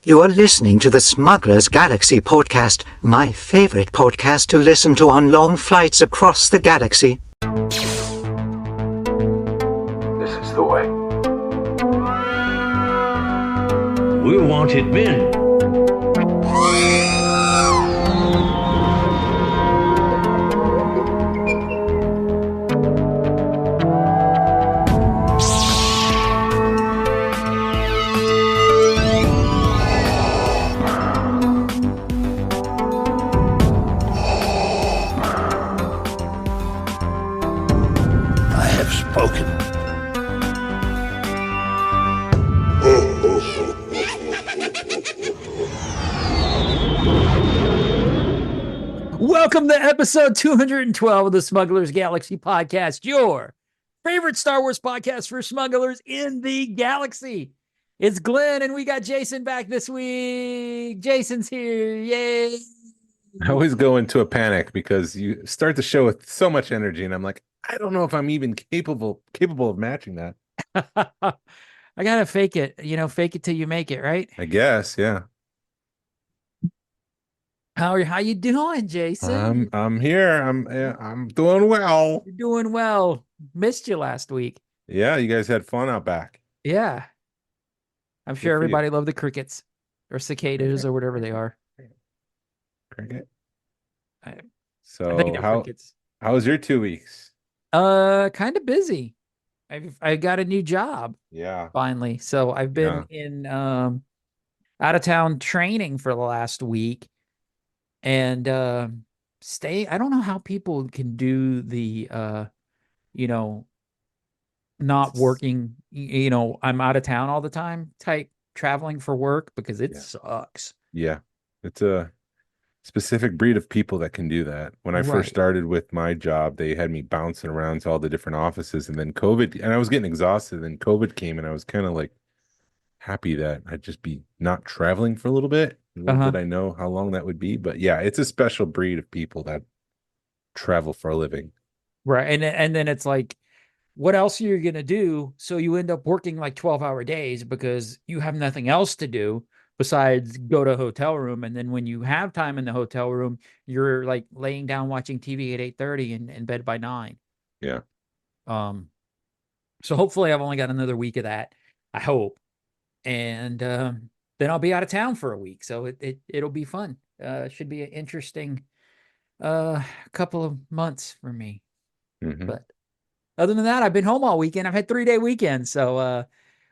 You are listening to the Smuggler's Galaxy podcast, my favorite podcast to listen to on long flights across the galaxy. This is the way. We're wanted men. Welcome to episode 212 of the Smuggler's Galaxy podcast, your favorite Star Wars podcast for smugglers in the galaxy. It's Glenn, and we got Jason back this week. Jason's here. Yay. I always go into a panic because you start the show with so much energy, and I'm like, I don't know if I'm even capable of matching that. I gotta fake it, fake it till you make it, right? I guess, yeah. How you doing, Jason? I'm here. I'm doing well. You're doing well. Missed you last week. Yeah, you guys had fun out back. Yeah. I'm sure everybody loved the crickets or cicadas or whatever they are. Cricket. I So think they're crickets. how was your 2 weeks? Kind of busy. I got a new job. Yeah. Finally. So I've been in out of town training for the last week. And I don't know how people can do the not working, I'm out of town all the time type traveling for work, because it sucks. Yeah. It's a specific breed of people that can do that. When I first started with my job, they had me bouncing around to all the different offices, and then COVID, and I was getting exhausted, and then COVID came, and I was kind of like happy that I'd just be not traveling for a little bit. Little did I know how long that would be, but yeah, it's a special breed of people that travel for a living. Right. And then it's like, what else are you going to do? So you end up working like 12-hour days because you have nothing else to do besides go to a hotel room. And then when you have time in the hotel room, you're like laying down watching TV at 8:30 and in bed by 9. Yeah. So hopefully I've only got another week of that, I hope. And then I'll be out of town for a week. So it'll be fun. Should be an interesting couple of months for me. Mm-hmm. But other than that, I've been home all weekend. I've had 3-day weekends. So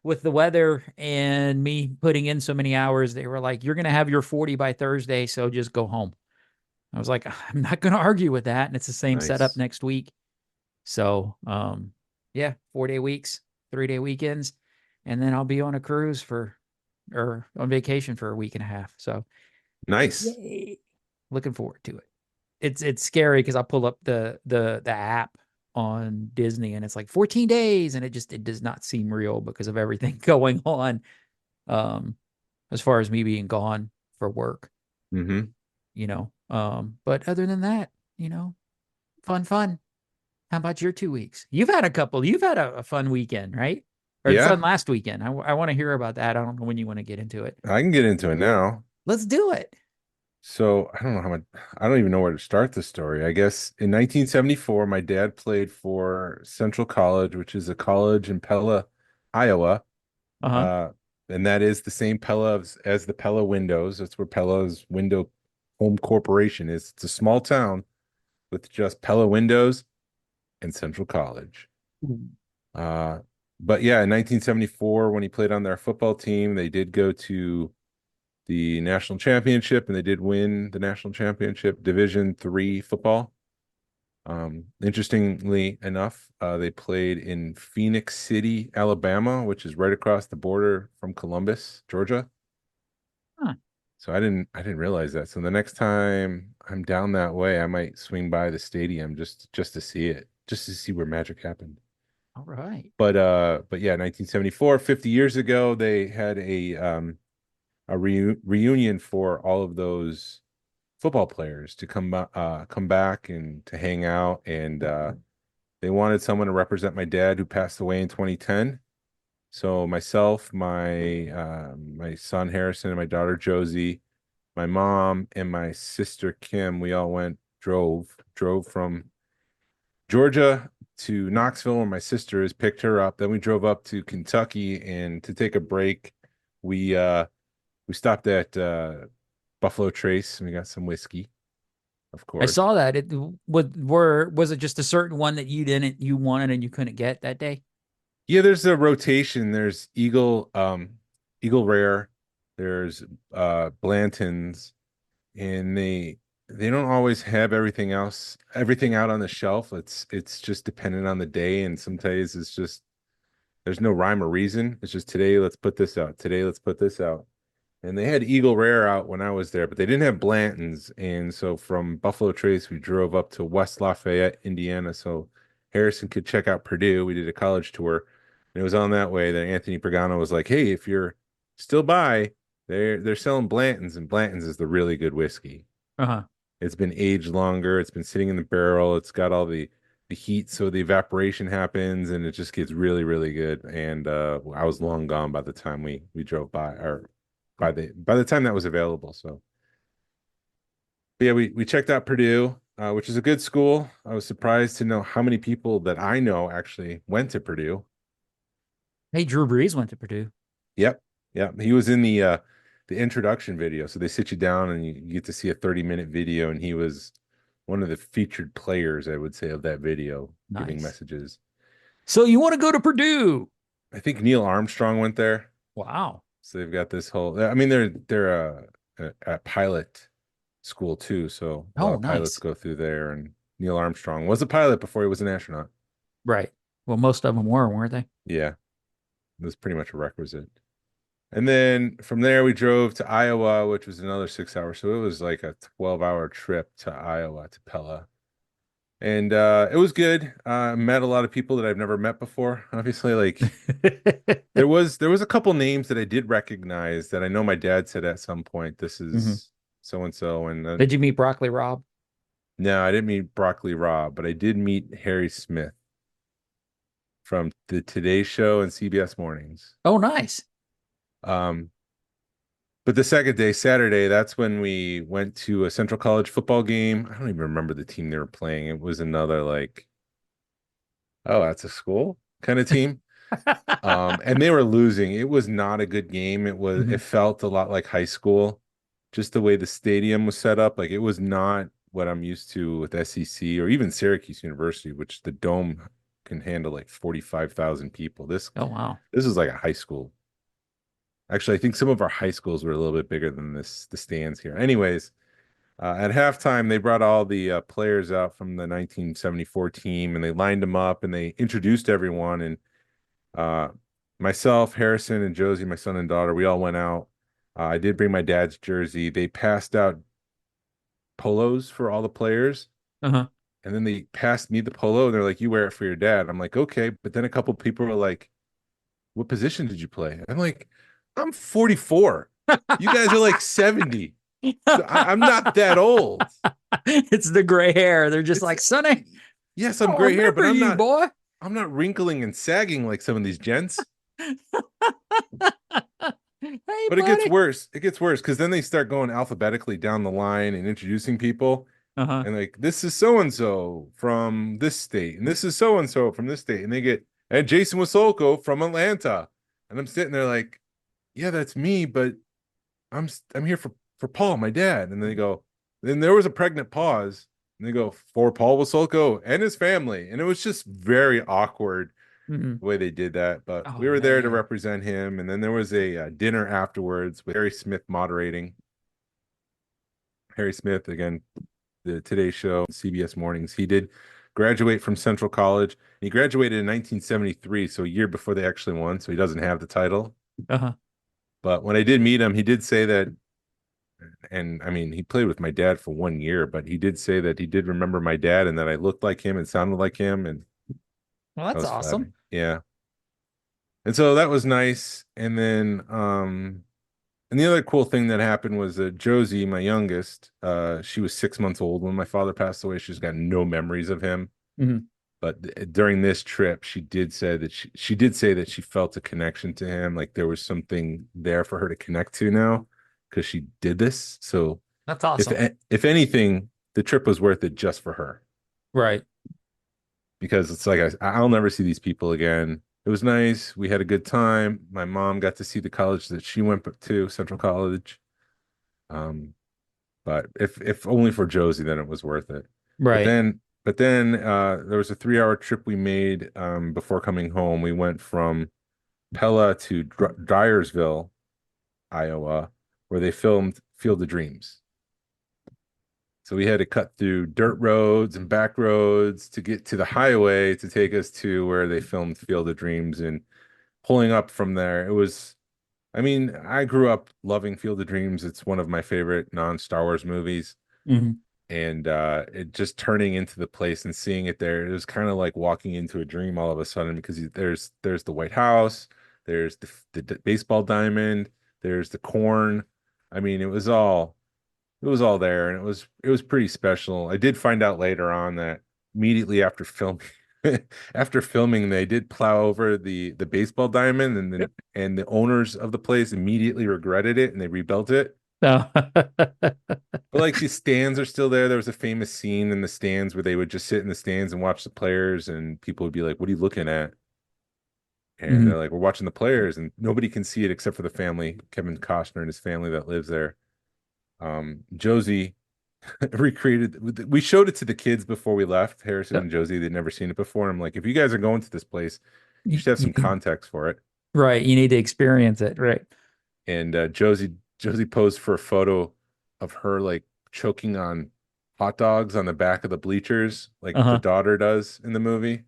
with the weather and me putting in so many hours, they were like, you're going to have your 40 by Thursday, so just go home. I was like, I'm not going to argue with that. And it's the same setup next week. So 4-day weeks, 3-day weekends. And then I'll be on a cruise or on vacation for a week and a half. So nice. Yay. Looking forward to it. It's scary because I pull up the app on Disney and it's like 14 days and it does not seem real because of everything going on. As far as me being gone for work. Mm-hmm. But other than that, fun. How about your 2 weeks? You've had a fun weekend, right? Or fun last weekend. I want to hear about that. I don't know when you want to get into it. I can get into it now. Let's do it. So I don't know how much, I don't even know where to start the story. I guess in 1974, my dad played for Central College, which is a college in Pella, Iowa. And that is the same Pella as the Pella Windows. That's where Pella's Window Home Corporation is. It's a small town with just Pella Windows and Central College. But yeah, in 1974, when he played on their football team, they did go to the national championship, and they did win the national championship, Division III football. Interestingly enough, they played in Phoenix City, Alabama, which is right across the border from Columbus, Georgia. So I didn't realize that. So the next time I'm down that way, I might swing by the stadium just to see it, just to see where magic happened. All right. But yeah, 1974, 50 years ago, they had a reunion for all of those football players to come back and to hang out, and they wanted someone to represent my dad, who passed away in 2010. So myself, my son Harrison, and my daughter Josie, my mom and my sister Kim, we all drove from Georgia to Knoxville, where my sister is, picked her up. Then we drove up to Kentucky, and to take a break, we stopped at Buffalo Trace and we got some whiskey, of I course. saw that. Was it just a certain one that you wanted and you couldn't get that day? Yeah, there's a rotation. There's Eagle Rare, there's Blanton's, and they don't always have everything out on the shelf. It's just dependent on the day, and some days it's just there's no rhyme or reason. It's just today let's put this out. Today let's put this out. And they had Eagle Rare out when I was there, but they didn't have Blanton's. And so from Buffalo Trace, we drove up to West Lafayette, Indiana, so Harrison could check out Purdue. We did a college tour. And it was on that way that Anthony Pagano was like, "Hey, if you're still by, they're selling Blanton's, and Blanton's is the really good whiskey. Uh-huh. It's been aged longer. It's been sitting in the barrel. It's got all the heat, so the evaporation happens, and it just gets really, really good. And I was long gone by the time we drove by, or by the time that was available. So, but yeah, we checked out Purdue, which is a good school. I was surprised to know how many people that I know actually went to Purdue. Hey, Drew Brees went to Purdue. Yep, yep. He was in the introduction video. So they sit you down and you get to see a 30-minute video, and he was one of the featured players, I would say, of that video, giving Nice. messages. So you want to go to Purdue? I think Neil Armstrong went there. Wow. So they've got this whole. I mean, they're a pilot school too. So a lot Oh, of pilots nice. go through there. And Neil Armstrong was a pilot before he was an astronaut. Right. Well, most of them were, weren't they? Yeah, it was pretty much a requisite. And then from there, we drove to Iowa, which was another 6 hours. So it was like a 12-hour trip to Iowa, to Pella. And it was good. Met a lot of people that I've never met before. Obviously, like there was a couple names that I did recognize that I know my dad said at some point, "This Mhm. is so and so." And Did you meet Broccoli Rob? no, I didn't meet Broccoli Rob, but I did meet Harry Smith from the Today Show and CBS Mornings. Oh, nice. Um, but the second day, Saturday, that's when we went to a Central College football game. I don't even remember the team they were playing. It was another like, oh, that's a school kind of team. And they were losing. It was not a good game. It felt a lot like high school, just the way the stadium was set up. Like it was not what I'm used to with SEC or even Syracuse University, which the dome can handle like 45,000 people. Oh, wow. This is like a high school. Actually, I think some of our high schools were a little bit bigger than the stands here. Anyways, at halftime, they brought all the players out from the 1974 team, and they lined them up and they introduced everyone. And myself, Harrison, and Josie, my son and daughter, we all went out. I did bring my dad's jersey. They passed out polos for all the players. Uh-huh. And then they passed me the polo, and they're like, "You wear it for your dad." I'm like, "Okay." But then a couple people were like, "What position did you play?" I'm like, "I'm 44. You guys are like 70. So I'm not that old." It's the gray hair. They're just like, Sonny. Yes, I'm gray hair, but boy. I'm not wrinkling and sagging like some of these gents. Hey, But buddy. it gets worse. It gets worse because then they start going alphabetically down the line and introducing people. Uh-huh. And like, this is so and so from this state, and this is so and so from this state, and they get and Jason Wasolko from Atlanta, and I'm sitting there like, yeah, that's me, but I'm here for Paul, my dad. And then they go, then there was a pregnant pause, and they go, for Paul Wasolko and his family, and it was just very awkward the way they did that. But we were there to represent him, and then there was a dinner afterwards with Harry Smith moderating. Harry Smith, again, the Today Show, CBS Mornings. He did graduate from Central College. He graduated in 1973, so a year before they actually won, so he doesn't have the title. Uh-huh. But when I did meet him, he did say that, and I mean, he played with my dad for 1 year, but he did say that he did remember my dad and that I looked like him and sounded like him. And Well, that's awesome. Flattering. Yeah. And so that was nice. And then, and the other cool thing that happened was that Josie, my youngest, she was 6 months old when my father passed away. She's got no memories of him. But during this trip, she did say that she did say that she felt a connection to him, like there was something there for her to connect to now because she did this. So That's awesome. if anything, the trip was worth it just for her, Right. because it's like I'll never see these people again. It was nice. We had a good time. My mom got to see the college that she went to, Central College. Um, but if only for Josie, then it was worth it. But Right. then there was a 3 hour trip we made before coming home. We went from Pella to Dyersville, Iowa, where they filmed Field of Dreams. So we had to cut through dirt roads and back roads to get to the highway to take us to where they filmed Field of Dreams. And pulling up from there, it was, I mean, I grew up loving Field of Dreams. It's one of my favorite non-Star Wars movies. Mm-hmm. And it just turning into the place and seeing it there, it was kind of like walking into a dream all of a sudden, because there's the White House, there's the baseball diamond, there's the corn. I mean, it was all there, and it was pretty special. I did find out later on that immediately after filming after filming, they did plow over the baseball diamond, and the owners of the place immediately regretted it and they rebuilt it. No. But like the stands are still there. There was a famous scene in the stands where they would just sit in the stands and watch the players, and people would be like, "What are you looking at?" And Mhm. they're like, "We're watching the players," and nobody can see it except for the family, Kevin Costner and his family that lives there. Josie recreated. We showed it to the kids before we left. Harrison and Josie, they'd never seen it before. I'm like, if you guys are going to this place, you should have some context for it. Right. You need to experience it. Right. And Josie posed for a photo of her like choking on hot dogs on the back of the bleachers, like the Uh-huh. daughter does in the movie.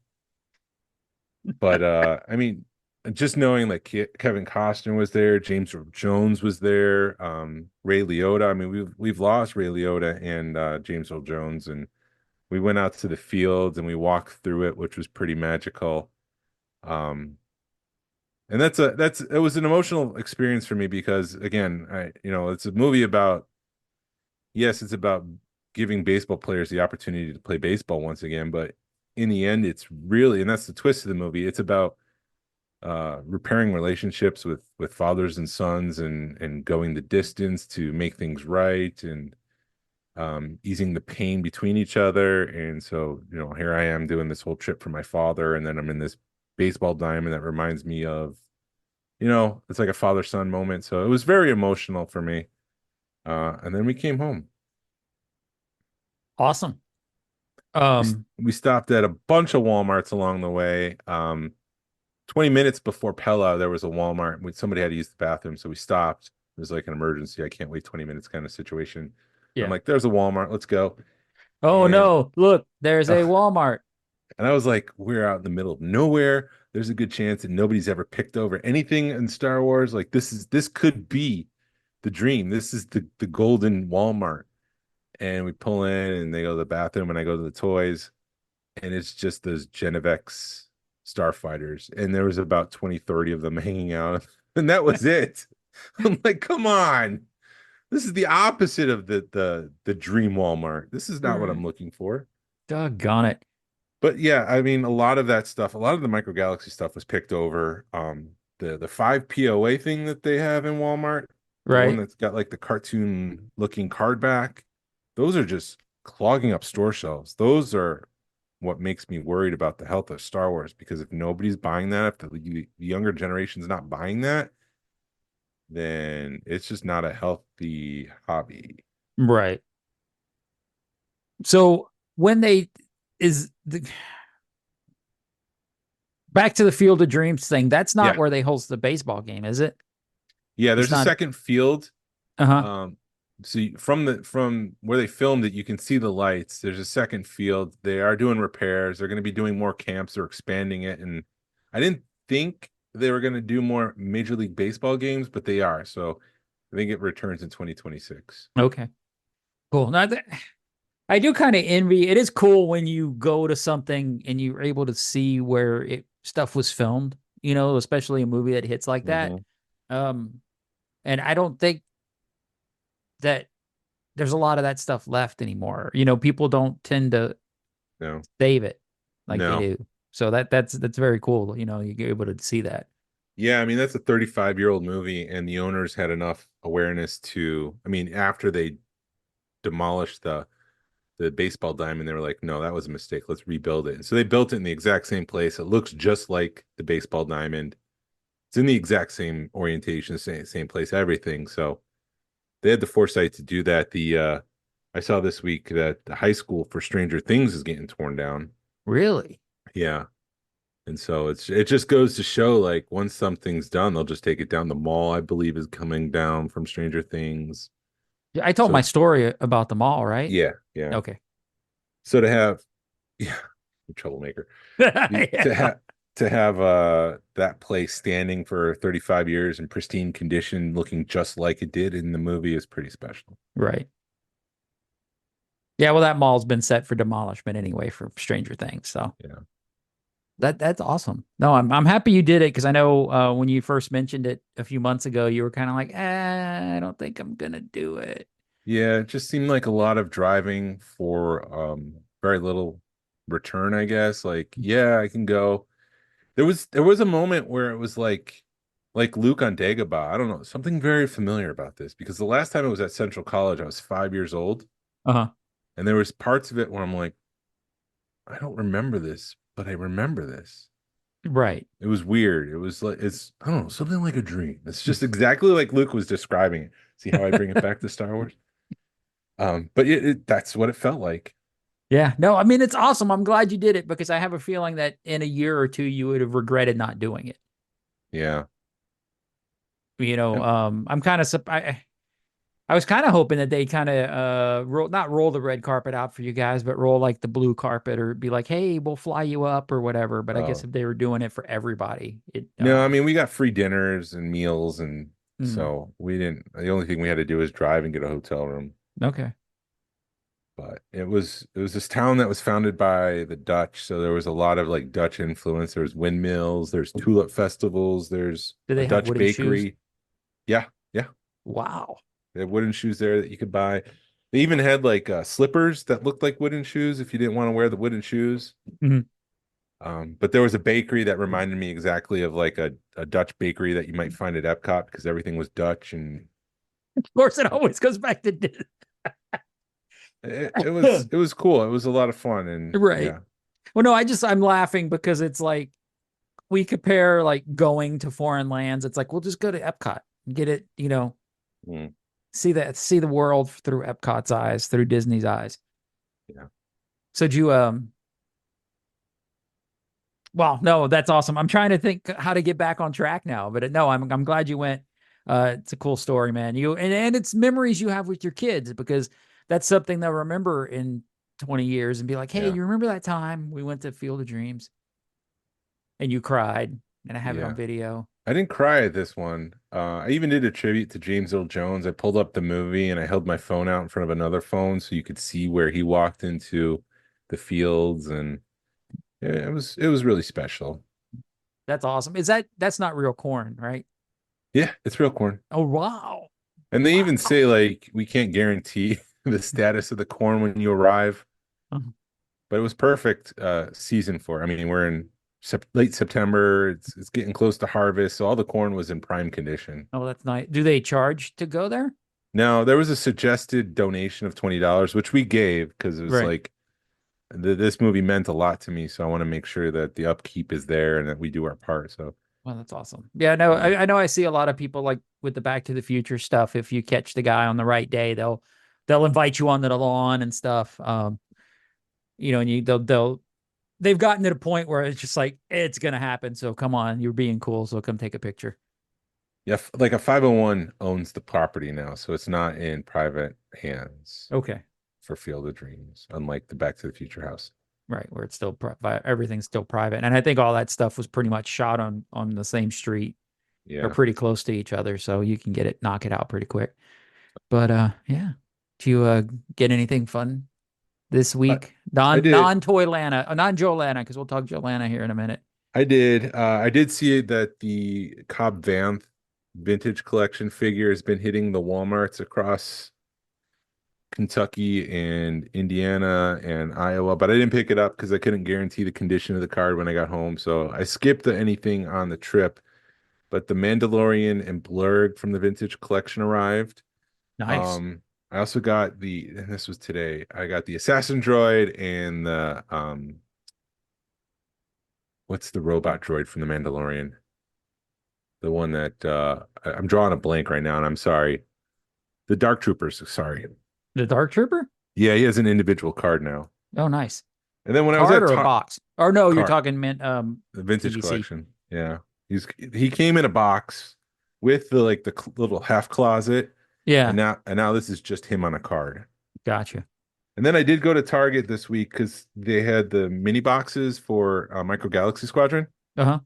But I mean, just knowing like Kevin Costner was there, James Earl Jones was there, Ray Liotta. I mean, we've lost Ray Liotta and James Earl Jones, and we went out to the fields and we walked through it, which was pretty magical. Um, and it was an emotional experience for me because again, it's a movie about, yes, it's about giving baseball players the opportunity to play baseball once again, but in the end, it's really, and that's the twist of the movie, it's about repairing relationships with fathers and sons, and going the distance to make things right, and easing the pain between each other. And so, here I am doing this whole trip for my father, and then I'm in this baseball diamond that reminds me of, it's like a father-son moment. So it was very emotional for me. And then we came home. Awesome. We stopped at a bunch of Walmarts along the way. 20 minutes before Pella, there was a Walmart. Somebody had to use the bathroom, so we stopped. It was like an emergency. I can't wait 20 minutes kind of situation. I'm Yeah. like, there's a Walmart. Let's go. Oh And no, look, there's a uh, Walmart. and I was like, we're out in the middle of nowhere. There's a good chance that nobody's ever picked over anything in Star Wars. Like this could be the dream. This is the golden Walmart. And we pull in and they go to the bathroom and I go to the toys, and it's just those Genevex starfighters. And there was about 20, 30 of them hanging out. And that was it. I'm like, come on. This is the opposite of the dream Walmart. This is not what I'm looking for. Doggone it. But yeah, I mean, a lot of that stuff, a lot of the micro galaxy stuff was picked over. The 5 POA thing that they have in Walmart, the one Right. that's got like the cartoon looking card back, those are just clogging up store shelves. Those are what makes me worried about the health of Star Wars, because if nobody's buying that, if the younger generation's not buying that, then it's just not a healthy hobby. Right. So when they is the back to the Field of Dreams thing, that's not Yeah. where they host the baseball game, is it? Yeah, It's there's a not. second field. Uh-huh. So from where they filmed it, you can see the lights. There's a second field. They are doing repairs. They're going to be doing more camps. They're expanding it. And I didn't think they were going to do more Major League Baseball games, but they are. So I think it returns in 2026. Okay. Cool. Now I do kind of envy. It is cool when you go to something and you're able to see where stuff was filmed, especially a movie that hits like that. Mm-hmm. And I don't think that there's a lot of that stuff left anymore. People don't tend to No. save it. like they No. do. So that's very cool. You're able to see that. Yeah, I mean that's a 35-year-old movie, and the owners had enough awareness to, I mean, after they demolished the baseball diamond, they were like, no, that was a mistake. Let's rebuild it. And so they built it in the exact same place. It looks just like the baseball diamond. It's in the exact same orientation, same place, everything. So they had the foresight to do that. I saw this week that the high school for Stranger Things is getting torn down. Really? Yeah. And so it just goes to show, like, once something's done, they'll just take it down. The mall, I believe, is coming down from Stranger Things. I told my So story about the mall, right? yeah, yeah. Okay. So to have, yeah, troublemaker. To Yeah. have that place standing for 35 years in pristine condition, looking just like it did in the movie, is pretty special. Right. Yeah, well, that mall's been set for demolishment anyway for Stranger Things. So Yeah. that's awesome. No, I'm happy you did it because I know when you first mentioned it a few months ago, you were kind of like, I don't think I'm gonna do it. Yeah, it just seemed like a lot of driving for very little return, I guess. Like, yeah, I can go. There was a moment where it was like Luke on Dagobah. I don't know, something very familiar about this, because the last time I was at Central College, I was 5 years old, Uh-huh. and there was parts of it where I'm like, I don't remember this, but I remember this. Right. It was weird. It was like, it's, I don't know, something like a dream. It's just exactly like Luke was describing it. See how I bring it back to Star Wars? But that's what it felt like. Yeah. No, I mean, it's awesome. I'm glad you did it because I have a feeling that in a year or two you would have regretted not doing it. Yeah. Yep. I'm kind of I was kind of hoping that they kind of not roll the red carpet out for you guys, but roll like the blue carpet or be like, hey, we'll fly you up or whatever. But I guess Oh, if they were doing it for everybody, it no, I mean, we got free dinners and meals, and mm, so we didn't, the only thing we had to do was drive and get a hotel room. okay. But it was this town that was founded by the Dutch, so there was a lot of like Dutch influence. There's windmills, there's tulip festivals, there's Do a they have Dutch wooden shoes? bakery. Yeah, yeah. Wow. They had wooden shoes there that you could buy. They even had like slippers that looked like wooden shoes if you didn't want to wear the wooden shoes. Mhm. But there was a bakery that reminded me exactly of like a Dutch bakery that you might find at Epcot, because everything was Dutch, and Of course, it always goes back to it was cool. It was a lot of fun, and right. yeah, Well, no, I'm laughing because it's like we compare like going to foreign lands. It's like we'll just go to Epcot and get it, mm, see the world through Epcot's eyes, through Disney's eyes. yeah. So do you well, no, that's awesome. I'm trying to think how to get back on track now, but no, I'm glad you went. It's a cool story, man. And it's memories you have with your kids because that's something they'll remember in 20 years and be like, hey, Yeah. you remember that time we went to Field of Dreams and you cried and I have it on Yeah. video. I didn't cry at this one. I even did a tribute to James Earl Jones. I pulled up the movie and I held my phone out in front of another phone so you could see where he walked into the fields, and yeah, it was really special. That's awesome. That's not real corn, right? Yeah, it's real corn. Oh, wow. And they Wow. even say, like, we can't guarantee the status of the corn when you arrive, Uh-huh. but it was perfect season for. I mean, we're in late September. It's getting close to harvest, so all the corn was in prime condition. Oh, that's nice. Do they charge to go there? Now, there was a suggested donation of $20, which we gave because it was Right. like this movie meant a lot to me, so I want to make sure that the upkeep is there and that we do our part. So, Well, that's awesome. Yeah, no, yeah, I know I see a lot of people like with the Back to the Future stuff. If you catch the guy on the right day, they'll invite you onto the lawn and stuff. And they've gotten to the point where it's just like it's gonna happen. So come on, you're being cool. So come take a picture. yeah, like a 501 owns the property now, so it's not in private hands Okay, for Field of Dreams, unlike the Back to the Future house. right, where it's still everything's still private, and I think all that stuff was pretty much shot on the same street or Yeah. pretty close to each other, so you can knock it out pretty quick. But yeah, do you get anything fun this I, week? I did. Non Toy Lana, non Joe Lana, because we'll talk Joe Lana here in a minute. I did. I did see that the Cobb Vanth vintage collection figure has been hitting the Walmarts across Kentucky and Indiana and Iowa, but I didn't pick it up because I couldn't guarantee the condition of the card when I got home. So I skipped anything on the trip. But the Mandalorian and Blurg from the Vintage Collection arrived. Nice. I also got and this was today, I got the Assassin Droid and the what's the robot droid from the Mandalorian? The one that I'm drawing a blank right now, and I'm sorry. The Dark Troopers, sorry. The Dark Trooper? Yeah, he has an individual card now. Oh, nice. And then when I was Card at or a box? Or no, you're card. talking The Vintage PVC. Collection. Yeah. He came in a box with the little half closet. Yeah. And now this is just him on a card. Gotcha. And then I did go to Target this week because they had the mini boxes for Micro Galaxy Squadron. Uh-huh.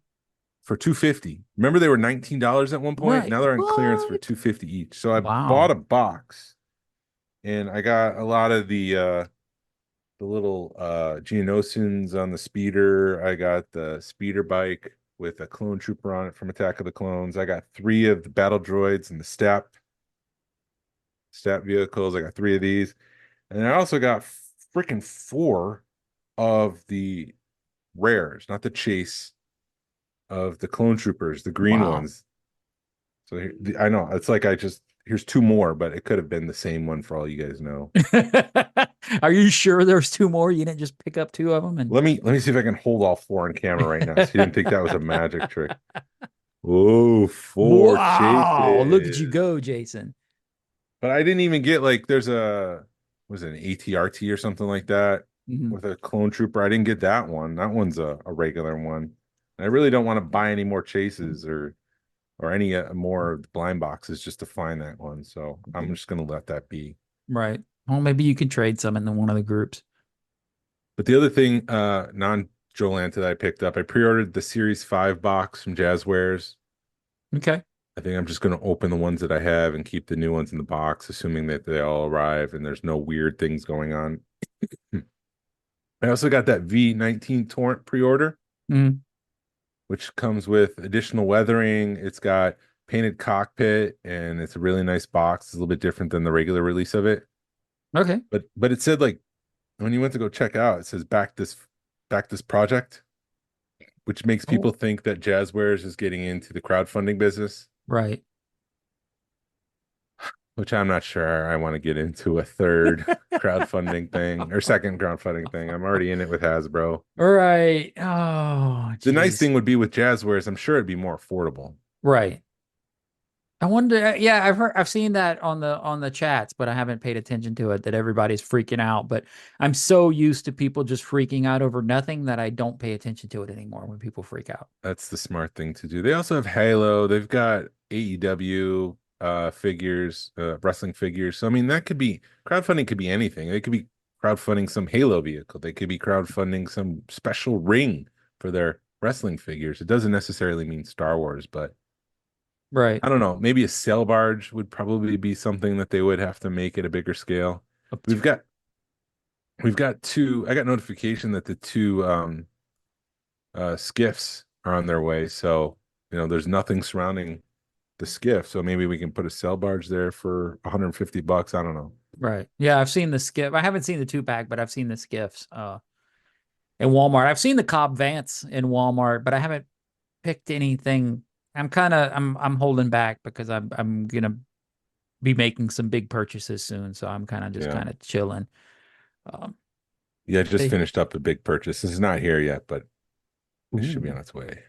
For $250. Remember they were $19 at one point? Right. Now they're on clearance for $250 each. So I Wow. bought a box and I got a lot of the little Geonosians on the speeder. I got the speeder bike with a clone trooper on it from Attack of the Clones. I got 3 of the battle droids and the stat vehicles. I got 3 of these. And I also got freaking 4 of the rares, not the chase, of the clone troopers, the green ones. So I know it's like here's 2 more, but it could have been the same one for all you guys know. Are you sure there's 2 more? You didn't just pick up 2 of them? And let me see if I can hold all 4 on camera right now. So you didn't think that was a magic trick. Oh, 4 wow! chases. Look at you go, Jason. But I didn't even get there's an ATRT or something like that with a clone trooper. I didn't get that one. That one's a regular one. I really don't want to buy any more chases or any more blind boxes just to find that one. So I'm just going to let that be. Right. Well, maybe you could trade some in one of the groups. But the other thing, non-Joelanta that I picked up, I pre-ordered the Series 5 box from Jazwares. Okay. I think I'm just going to open the ones that I have and keep the new ones in the box, assuming that they all arrive and there's no weird things going on. I also got that V19 Torrent pre-order. Which comes with additional weathering. It's got painted cockpit, and it's a really nice box. It's a little bit different than the regular release of it. Okay. But it said when you went to go check out, it says back this project, which makes people think that Jazwares is getting into the crowdfunding business. Right. Which I'm not sure I want to get into a third crowdfunding thing or second crowdfunding thing. I'm already in it with Hasbro. Right. Oh, geez. The nice thing would be with Jazwares, I'm sure it'd be more affordable. Right. I wonder. Yeah, I've seen that on the chats, but I haven't paid attention to it. That everybody's freaking out. But I'm so used to people just freaking out over nothing that I don't pay attention to it anymore when people freak out. That's the smart thing to do. They also have Halo. They've got AEW figures, wrestling figures. So I mean, that could be crowdfunding. Could be anything. They could be crowdfunding some Halo vehicle. They could be crowdfunding some special ring for their wrestling figures. It doesn't necessarily mean Star Wars, but right. I don't know. Maybe a sail barge would probably be something that they would have to make at a bigger scale. We've got 2. I got notification that the 2 skiffs are on their way. So there's nothing surrounding the skiff, so maybe we can put a sail barge there for $150. I don't know. Right. Yeah, I've seen the skiff. I haven't seen the 2-pack, but I've seen the skiffs in Walmart. I've seen the Cobb Vance in Walmart, but I haven't picked anything. I'm holding back because I'm gonna be making some big purchases soon, so I'm kind of chilling. Yeah, I just finished up a big purchase. This is not here yet, but it should be on its way.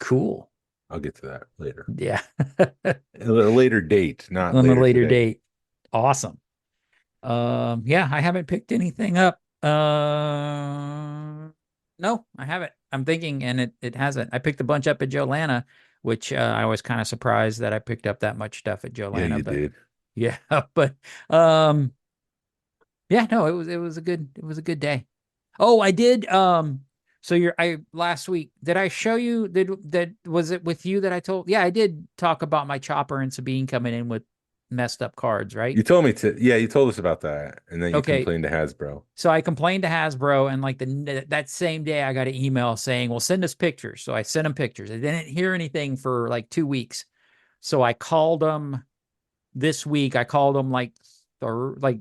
Cool. I'll get to that later. Yeah. A later date, not on later a later today. date. Awesome. Yeah, I haven't picked anything up. No, I haven't. I'm thinking, and it hasn't. I picked a bunch up at Joelanta, which I was kind of surprised that I picked up that much stuff at Joelanta. Yeah, you did. Yeah, but yeah, no, it was a good day. Oh, I did. So last week, did I show you that was it with you that I told? Yeah, I did talk about my Chopper and Sabine coming in with messed up cards, right? You told me to. Yeah, you told us about that, and then you Okay. complained to Hasbro. So I complained to Hasbro, and that same day I got an email saying, "Well, send us pictures." So I sent them pictures. I didn't hear anything for like 2 weeks. So I called them this week. I called them like like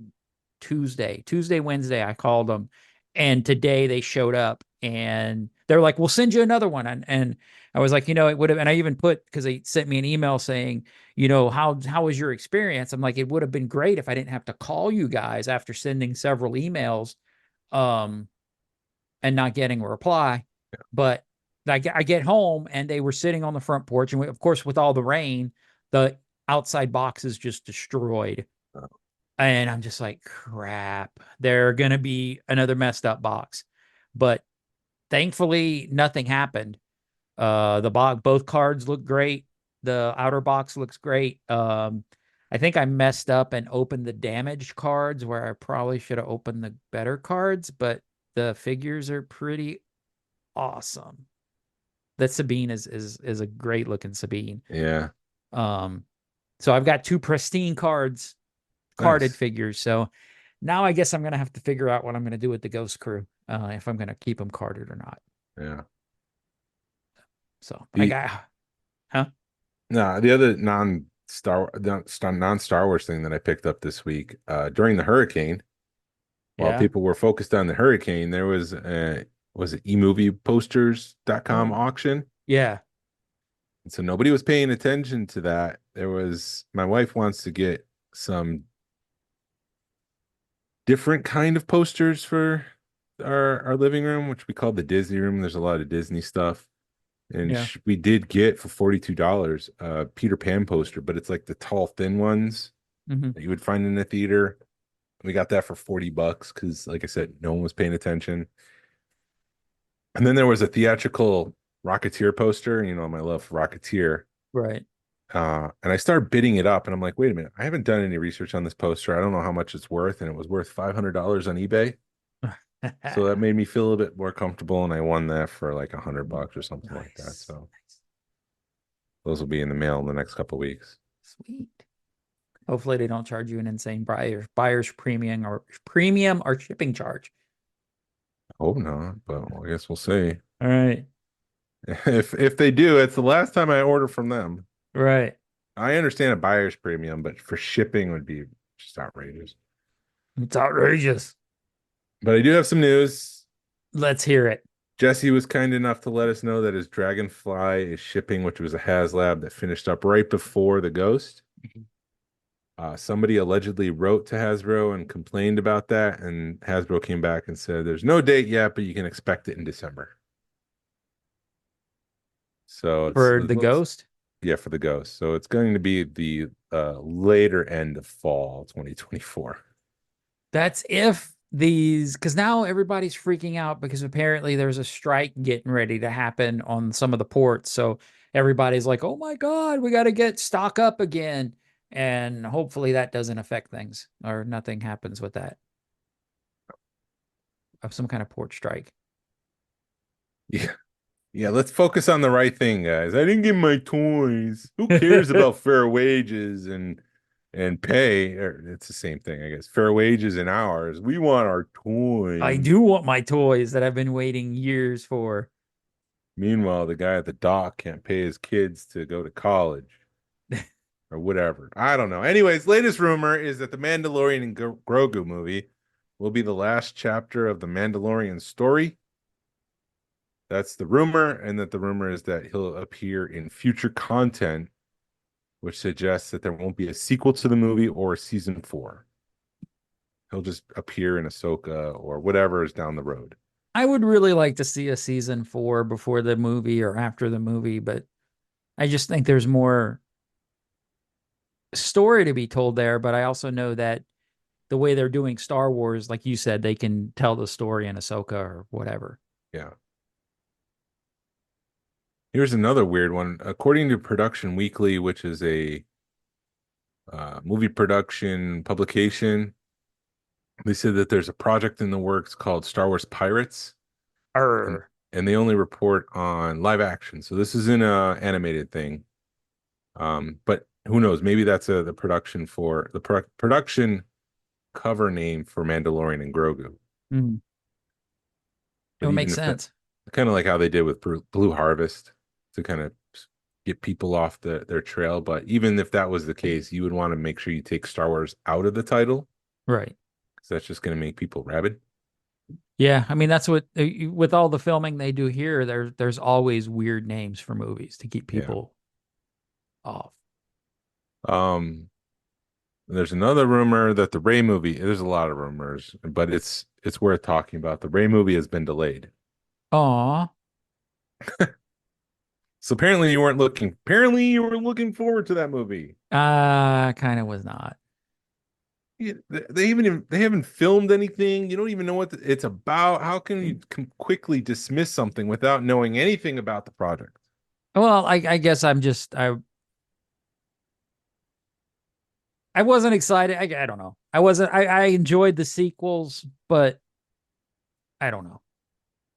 Tuesday, Wednesday. I called them, and today they showed up, and they're like, "We'll send you another one." And I was like, it would have, and I even put, because they sent me an email saying, how was your experience? I'm like, it would have been great if I didn't have to call you guys after sending several emails, and not getting a reply. But I get home and they were sitting on the front porch, and of course, with all the rain, the outside box is just destroyed. And I'm just like, crap, they're going to be another messed up box. But thankfully, nothing happened. Both cards look great. The outer box looks great. I think I messed up and opened the damaged cards where I probably should have opened the better cards, but the figures are pretty awesome. That Sabine is a great looking Sabine. Yeah. So I've got 2 pristine carded Nice. figures. So now I guess I'm gonna have to figure out what I'm gonna do with the Ghost Crew, if I'm gonna keep them carded or not. Yeah. So I The got, huh? No, the other non-Star Wars thing that I picked up this week, during the hurricane, while Yeah. people were focused on the hurricane, there was it emovieposters.com Oh, auction. yeah. And so nobody was paying attention to that. My wife wants to get some different kind of posters for our living room, which we call the Disney room. There's a lot of Disney stuff. And Yeah. we did get for $42 Peter Pan poster, but it's like the tall, thin ones Mm-hmm. that you would find in a theater. We got that for $40 because, like I said, no one was paying attention. And then there was a theatrical Rocketeer poster. My love for Rocketeer. Right. And I started bidding it up, and I'm like, wait a minute, I haven't done any research on this poster. I don't know how much it's worth, and it was worth $500 on eBay. So that made me feel a little bit more comfortable, and I won that for like $100 or something like that. So those will be in the mail in the next couple of weeks. Sweet. Hopefully they don't charge you an insane buyer's premium or shipping charge. Hope not, but I guess we'll see. All right. If they do, it's the last time I order from them. Right. I understand a buyer's premium, but for shipping would be just outrageous. It's outrageous. But I do have some news. Let's hear it. Jesse was kind enough to let us know that his Dragonfly is shipping, which was a HasLab that finished up right before the Ghost. Somebody allegedly wrote to Hasbro and complained about that, and Hasbro came back and said, there's no date yet, but you can expect it in December. So For the Ghost? Yeah, for the Ghost. So it's going to be the later end of fall 2024. That's because now everybody's freaking out because apparently there's a strike getting ready to happen on some of the ports. So everybody's like, oh my God, we got to get stock up again. And hopefully that doesn't affect things or nothing happens with that. Of some kind of port strike. Yeah. Yeah, let's focus on the right thing, guys. I didn't get my toys. Who cares about fair wages and pay? It's the same thing, I guess. Fair wages and hours. We want our toys. I do want my toys that I've been waiting years for. Meanwhile, the guy at the dock can't pay his kids to go to college or whatever. I don't know. Anyways, latest rumor is that the Mandalorian and Grogu movie will be the last chapter of the Mandalorian story. That's the rumor, and that the rumor is that he'll appear in future content, which suggests that there won't be a sequel to the movie or a season 4. He'll just appear in Ahsoka or whatever is down the road. I would really like to see a season 4 before the movie or after the movie, but I just think there's more story to be told there. But I also know that the way they're doing Star Wars, like you said, they can tell the story in Ahsoka or whatever. Yeah. Here's another weird one. According to Production Weekly, which is a movie production publication, they said that there's a project in the works called Star Wars Pirates. And they only report on live action. So this isn't an animated thing. But who knows? Maybe that's the production for the production cover name for Mandalorian and Grogu. Mm. It would make sense. Kind of like how they did with Blue Harvest, to kind of get people off their trail. But even if that was the case, you would want to make sure you take Star Wars out of the title, Right. because that's just going to make people rabid. Yeah, I mean that's what with all the filming they do here, there's always weird names for movies to keep Yeah. people off. Um, there's another rumor that the Ray movie, there's a lot of rumors, but it's worth talking about. The Ray movie has been delayed. Aw. So apparently you were looking forward to that movie. Kind of was not. They haven't filmed anything. You don't even know what it's about. How can you quickly dismiss something without knowing anything about the project? Well, I guess I wasn't excited. I don't know. I enjoyed the sequels, but I don't know.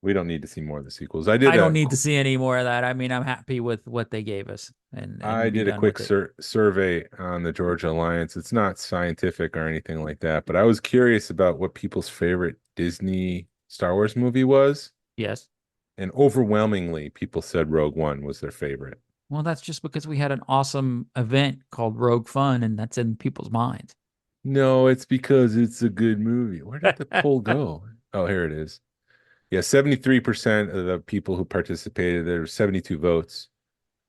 We don't need to see more of the sequels. I don't need to see any more of that. I mean, I'm happy with what they gave us I and be did a done quick with it. survey on the Georgia Alliance. It's not scientific or anything like that, but I was curious about what people's favorite Disney Star Wars movie was, Yes. and overwhelmingly people said Rogue One was their favorite. Well, that's just because we had an awesome event called Rogue Fun, and that's in people's minds. No, it's because it's a good movie. Where did the poll go? Oh, here it is. Yeah, 73% of the people who participated, there were 72 votes.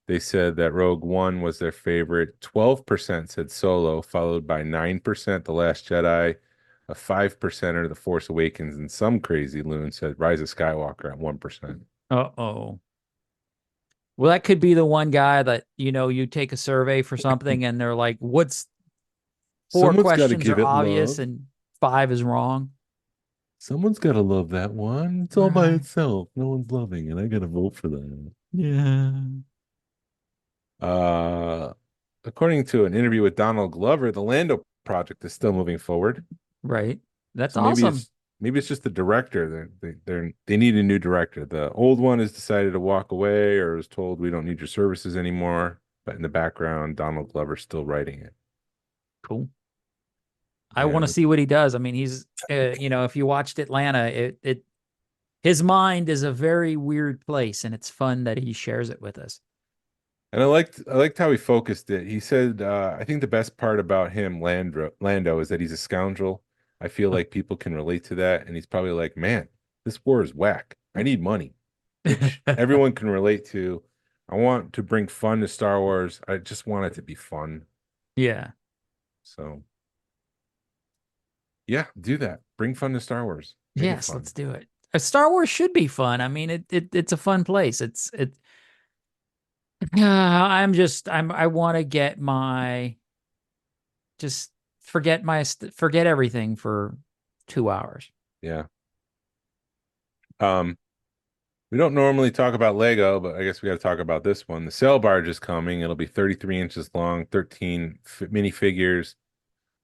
They said that Rogue One was their favorite. 12% said Solo, followed by 9% The Last Jedi, a 5% or The Force Awakens, and some crazy loon said Rise of Skywalker at 1%. Uh-oh. Well, that could be the one guy that, you take a survey for something and they're like, what's four Someone's got to questions give are it obvious love. and five is wrong. Someone's got to love that one. It's all by itself. No one's loving it. I got to vote for that. Yeah. Uh, According to an interview with Donald Glover, the Lando project is still moving forward. Right. That's So maybe awesome. it's just the director. They need a new director. The old one has decided to walk away or is told we don't need your services anymore. But in the background, Donald Glover's still writing it. Cool. I want to Yeah. see what he does. I mean, he's, if you watched Atlanta, his mind is a very weird place, and it's fun that he shares it with us. And I liked how he focused it. He said, I think the best part about him, Lando, is that he's a scoundrel. I feel like people can relate to that. And he's probably like, man, this war is whack. I need money, which everyone can relate to. I want to bring fun to Star Wars. I just want it to be fun. Yeah. So, yeah, do that. Bring fun to Star Wars. Make it Yes, fun. let's do it. Star Wars should be fun. I mean, it's a fun place. I want to get just forget everything for 2 hours. Yeah. Um, we don't normally talk about Lego, but I guess we got to talk about this one. The sail barge is coming. It'll be 33 inches long, 13 minifigures.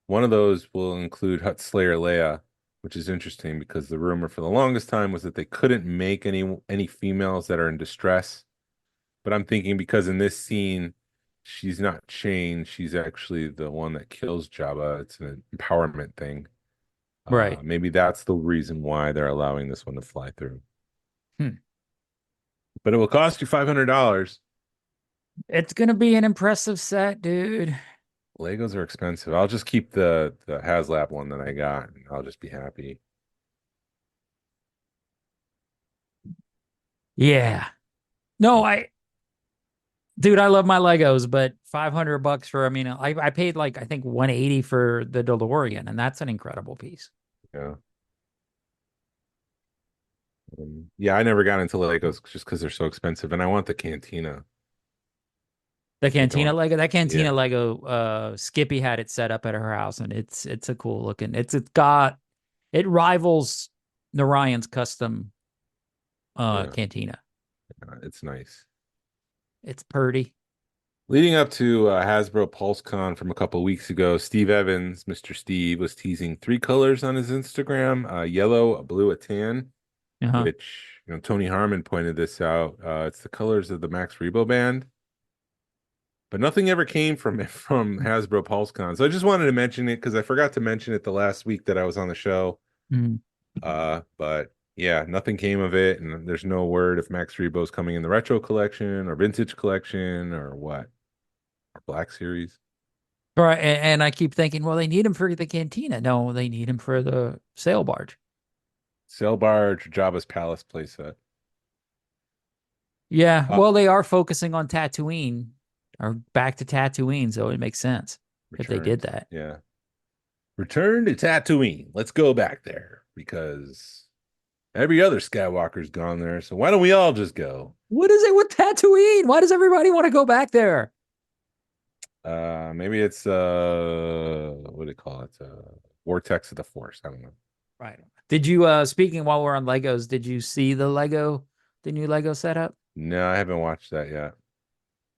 One of those will include Hutt Slayer Leia, which is interesting because the rumor for the longest time was that they couldn't make any females that are in distress. But I'm thinking because in this scene, she's not chained. She's actually the one that kills Jabba. It's an empowerment thing. Right. Maybe that's the reason why they're allowing this one to fly through. Hmm. But it will cost you $500. It's gonna be an impressive set, dude. Legos are expensive. I'll just keep the HasLab one that I got, and I'll just be happy. Yeah. No, dude, I love my Legos, but $500 for, I mean, I paid like, I think 180 for the DeLorean, and that's an incredible piece. Yeah. Yeah, I never got into Legos just because they're so expensive, and I want the Cantina. The Like I Cantina want, Lego, that Cantina yeah, Lego, Skippy had it set up at her house, and it's a cool looking. It rivals Narayan's custom yeah, Cantina. it's nice. It's pretty. Leading up to Hasbro PulseCon from a couple weeks ago, Steve Evans, Mr. Steve, was teasing three colors on his Instagram: yellow, a blue, a tan. Uh-huh. Which Tony Harmon pointed this out. It's the colors of the Max Rebo band. But nothing ever came from it from Hasbro PulseCon. So I just wanted to mention it because I forgot to mention it the last week that I was on the show. Mhm. But Yeah, nothing came of it, and there's no word if Max Rebo's coming in the retro collection or vintage collection or what, or Black Series. Right. And I keep thinking, well, they need him for the cantina. No, they need him for the sail barge. Sail barge, Jabba's palace playset. Yeah. Uh, Well, they are focusing on Tatooine or back to Tatooine. So it makes sense if they did Returns. that. Yeah. Return to Tatooine. Let's go back there because every other Skywalker's gone there. So why don't we all just go? What is it with Tatooine? Why does everybody want to go back there? Maybe it's what do you call it? Vortex of the Force. I don't know. Right. Did you speaking while we're on Legos, did you see the new Lego setup? No, I haven't watched that yet.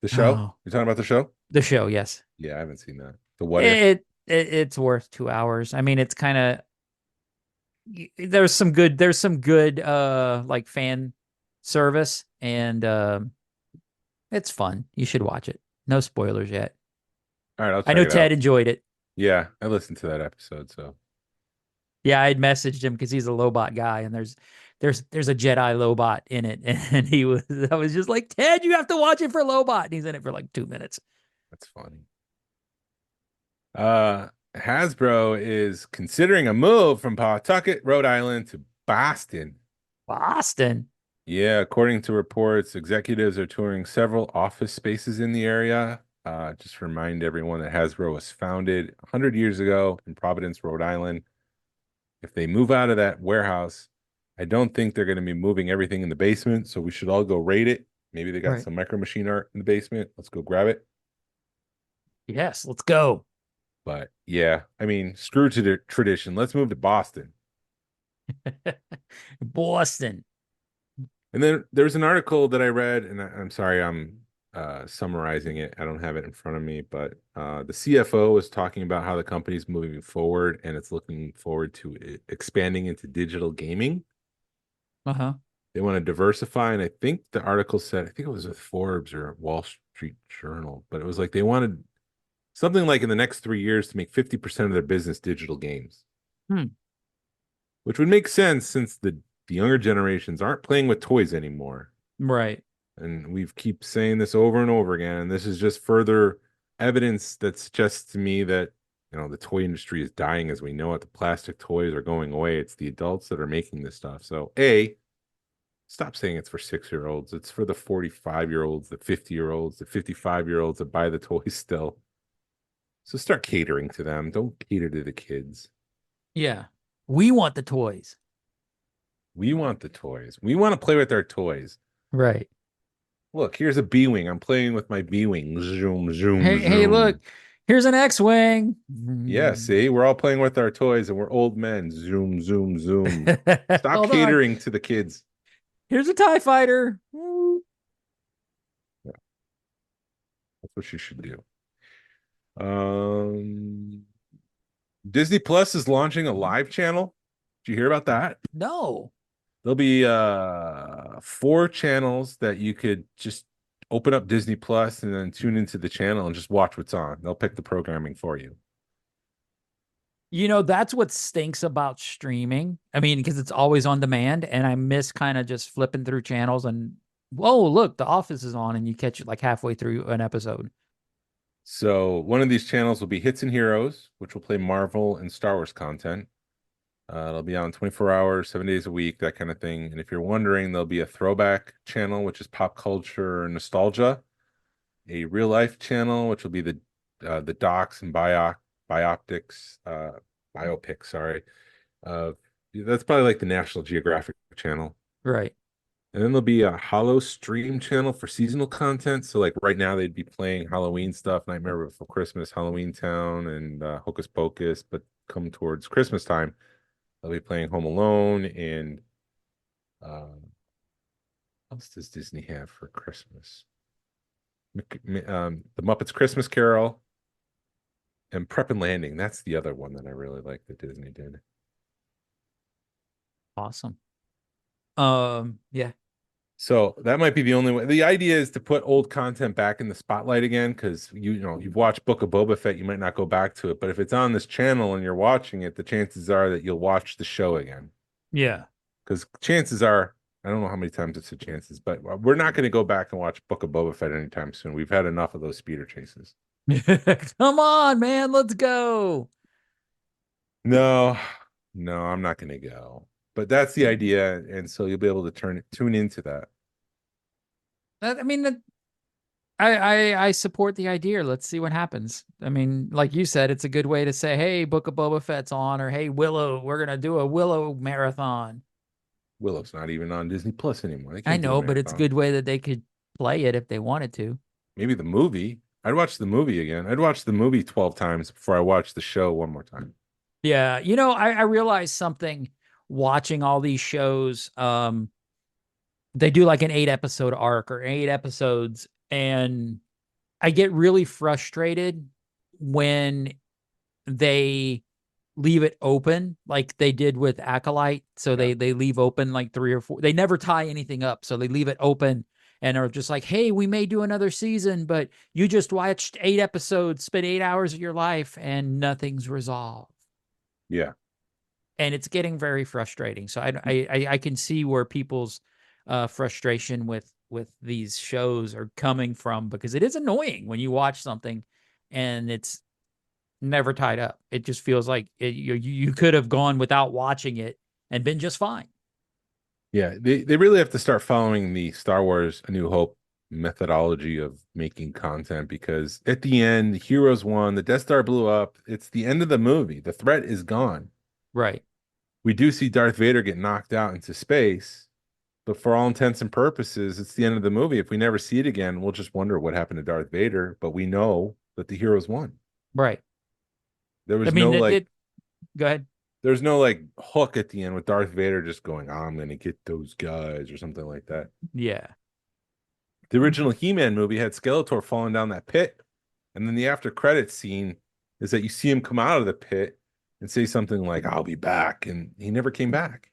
The show? Oh, You're talking about the show? the show, yes. Yeah, I haven't seen that. The What If? It's worth 2 hours. I mean, it's kind of there's some good like fan service and it's fun. You should watch it. No spoilers yet. All right, I'll I check know it Ted out. enjoyed it. Yeah, I listened to that episode, so Yeah, I had messaged him because he's a Lobot guy, and there's a Jedi Lobot in it, and I was just like, Ted, you have to watch it for Lobot, and he's in it for like 2 minutes. that's funny. Hasbro is considering a move from Pawtucket, Rhode Island to Boston. Boston. Yeah, according to reports, executives are touring several office spaces in the area. Just to remind everyone that Hasbro was founded 100 years ago in Providence, Rhode Island. If they move out of that warehouse, I don't think they're going to be moving everything in the basement. So we should all go raid it. Maybe they got Right. some Micro Machine art in the basement. Let's go grab it. Yes, let's go. But yeah, I mean, screw to the tradition. Let's move to Boston. Boston. And then there's an article that I read, and I'm sorry, I'm summarizing it. I don't have it in front of me, but the CFO was talking about how the company's moving forward and it's looking forward to expanding into digital gaming. Uh-huh. They want to diversify, and I think the article said, I think it was with Forbes or Wall Street Journal, but it was like they wanted something like in the next 3 years to make 50% of their business digital games. Which would make sense since the younger generations aren't playing with toys anymore. Right. And we keep saying this over and over again. And this is just further evidence that suggests to me that, the toy industry is dying as we know it. The plastic toys are going away. It's the adults that are making this stuff. So stop saying it's for 6-year-olds. It's for the 45-year-olds, the 50-year-olds, the 55-year-olds that buy the toys still. So start catering to them. Don't cater to the kids. Yeah. We want the toys. We want the toys. We want to play with our toys. Right. Look, here's a B-Wing. I'm playing with my B-Wing. Zoom, zoom, Hey, zoom. hey, look, here's an X-Wing. Yeah, see, we're all playing with our toys and we're old men. Zoom, zoom, zoom. Stop Hold catering on. to the kids. Here's a TIE fighter. Yeah, that's what you should do. Disney Plus is launching a live channel. Did you hear about that? No. There'll be 4 channels that you could just open up Disney Plus and then tune into the channel and just watch what's on. They'll pick the programming for you. That's what stinks about streaming. I mean, because it's always on demand, and I miss kind of just flipping through channels and, whoa, look, The Office is on, and you catch it like halfway through an episode. So one of these channels will be Hits and Heroes, which will play Marvel and Star Wars content. It'll be on 24 hours, 7 days a week, that kind of thing. And if you're wondering, there'll be a throwback channel, which is pop culture and nostalgia. A real life channel, which will be the docs and biopics. Sorry. That's probably like the National Geographic channel. Right. And then there'll be a Hollow Stream channel for seasonal content. So like right now they'd be playing Halloween stuff, Nightmare Before Christmas, Halloween Town, and Hocus Pocus. But come towards Christmas time, they'll be playing Home Alone and what else does Disney have for Christmas? The Muppets Christmas Carol and Prep and Landing. That's the other one that I really like that Disney did. Awesome. Yeah. So that might be the only way. The idea is to put old content back in the spotlight again, because you've watched Book of Boba Fett, you might not go back to it. But if it's on this channel and you're watching it, the chances are that you'll watch the show again. Yeah. because chances are, I don't know how many times it's a chances, but we're not going to go back and watch Book of Boba Fett anytime soon. We've had enough of those speeder chases. Come on, man, let's go. No, no, I'm not going to go. But that's the idea, and so you'll be able to tune into that. I mean, I support the idea. Let's see what happens. I mean, like you said, it's a good way to say, hey, Book of Boba Fett's on, or hey, Willow, we're gonna do a Willow marathon. Willow's not even on Disney Plus anymore. They I can't do a know, but it's a marathon. good way that they could play it if they wanted to. Maybe the movie. I'd watch the movie again. I'd watch the movie 12 times before I watch the show one more time. Yeah, I realized something watching all these shows. They do like an 8 episode arc or 8 episodes, and I get really frustrated when they leave it open like they did with Acolyte. So Yeah. they leave open like 3 or 4. They never tie anything up. So they leave it open and are just like, hey, we may do another season, but you just watched 8 episodes, spent 8 hours of your life, and nothing's resolved. Yeah. And it's getting very frustrating. So I can see where people's frustration with these shows are coming from, because it is annoying when you watch something and it's never tied up. It just feels like you could have gone without watching it and been just fine. Yeah. They really have to start following the Star Wars A New Hope methodology of making content, because at the end, the heroes won, the Death Star blew up. It's the end of the movie. The threat is gone. Right. We do see Darth Vader get knocked out into space, but for all intents and purposes, it's the end of the movie. If we never see it again, we'll just wonder what happened to Darth Vader, but we know that the heroes won. Right. There I was mean, no like go ahead. there's no like hook at the end with Darth Vader just going, I'm gonna get those guys or something like that. Yeah. The original He-Man movie had Skeletor falling down that pit, and then the after credits scene is that you see him come out of the pit and say something like, I'll be back, and he never came back.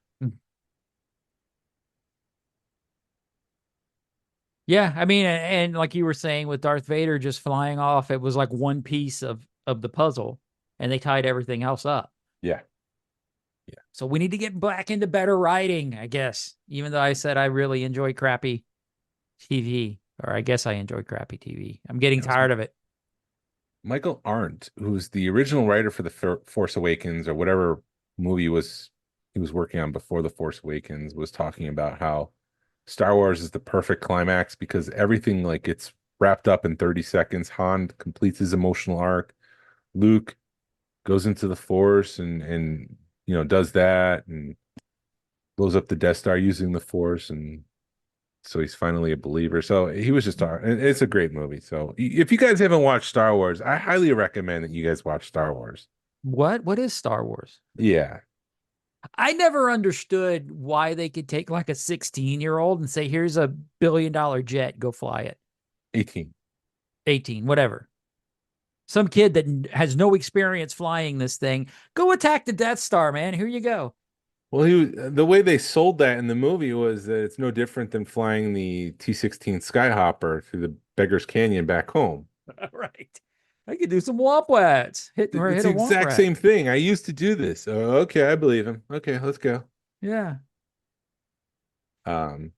Yeah, I mean, and like you were saying with Darth Vader just flying off, it was like one piece of the puzzle, and they tied everything else up. Yeah. So we need to get back into better writing, I guess. Even though I said I really enjoy crappy TV, or I guess I enjoy crappy TV. I'm getting tired of it. Michael Arndt, who's the original writer for the Force Awakens or whatever movie he was working on before the Force Awakens, was talking about how Star Wars is the perfect climax because everything like gets wrapped up in 30 seconds. Han completes his emotional arc. Luke goes into the Force and does that and blows up the Death Star using the Force, and so he's finally a believer. So he was just talking. It's a great movie. So if you guys haven't watched Star Wars, I highly recommend that you guys watch Star Wars. What is Star Wars? Yeah. I never understood why they could take like a 16-year-old and say, here's a $1 billion jet, go fly it. 18. 18, whatever. Some kid that has no experience flying this thing, go attack the Death Star, man. Here you go. Well, the way they sold that in the movie was that it's no different than flying the T-16 Skyhopper through the Beggar's Canyon back home. Right. I could do some womp wats. Hit It's a the womp exact rat. same thing. I used to do this. Oh, okay, I believe him. Okay, let's go. Yeah. Um,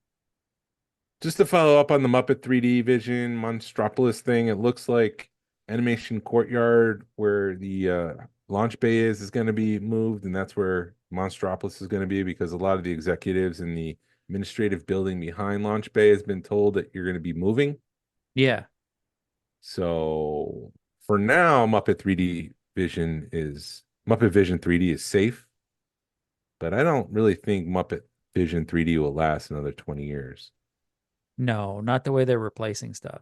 just to follow up on the Muppet 3D Vision Monstropolis thing, it looks like Animation Courtyard, where the launch bay is going to be moved, and that's where Monstropolis is going to be, because a lot of the executives in the administrative building behind launch bay has been told that you're going to be moving. Yeah. So for now, Muppet Vision 3D is safe, but I don't really think Muppet Vision 3D will last another 20 years. No, not the way they're replacing stuff.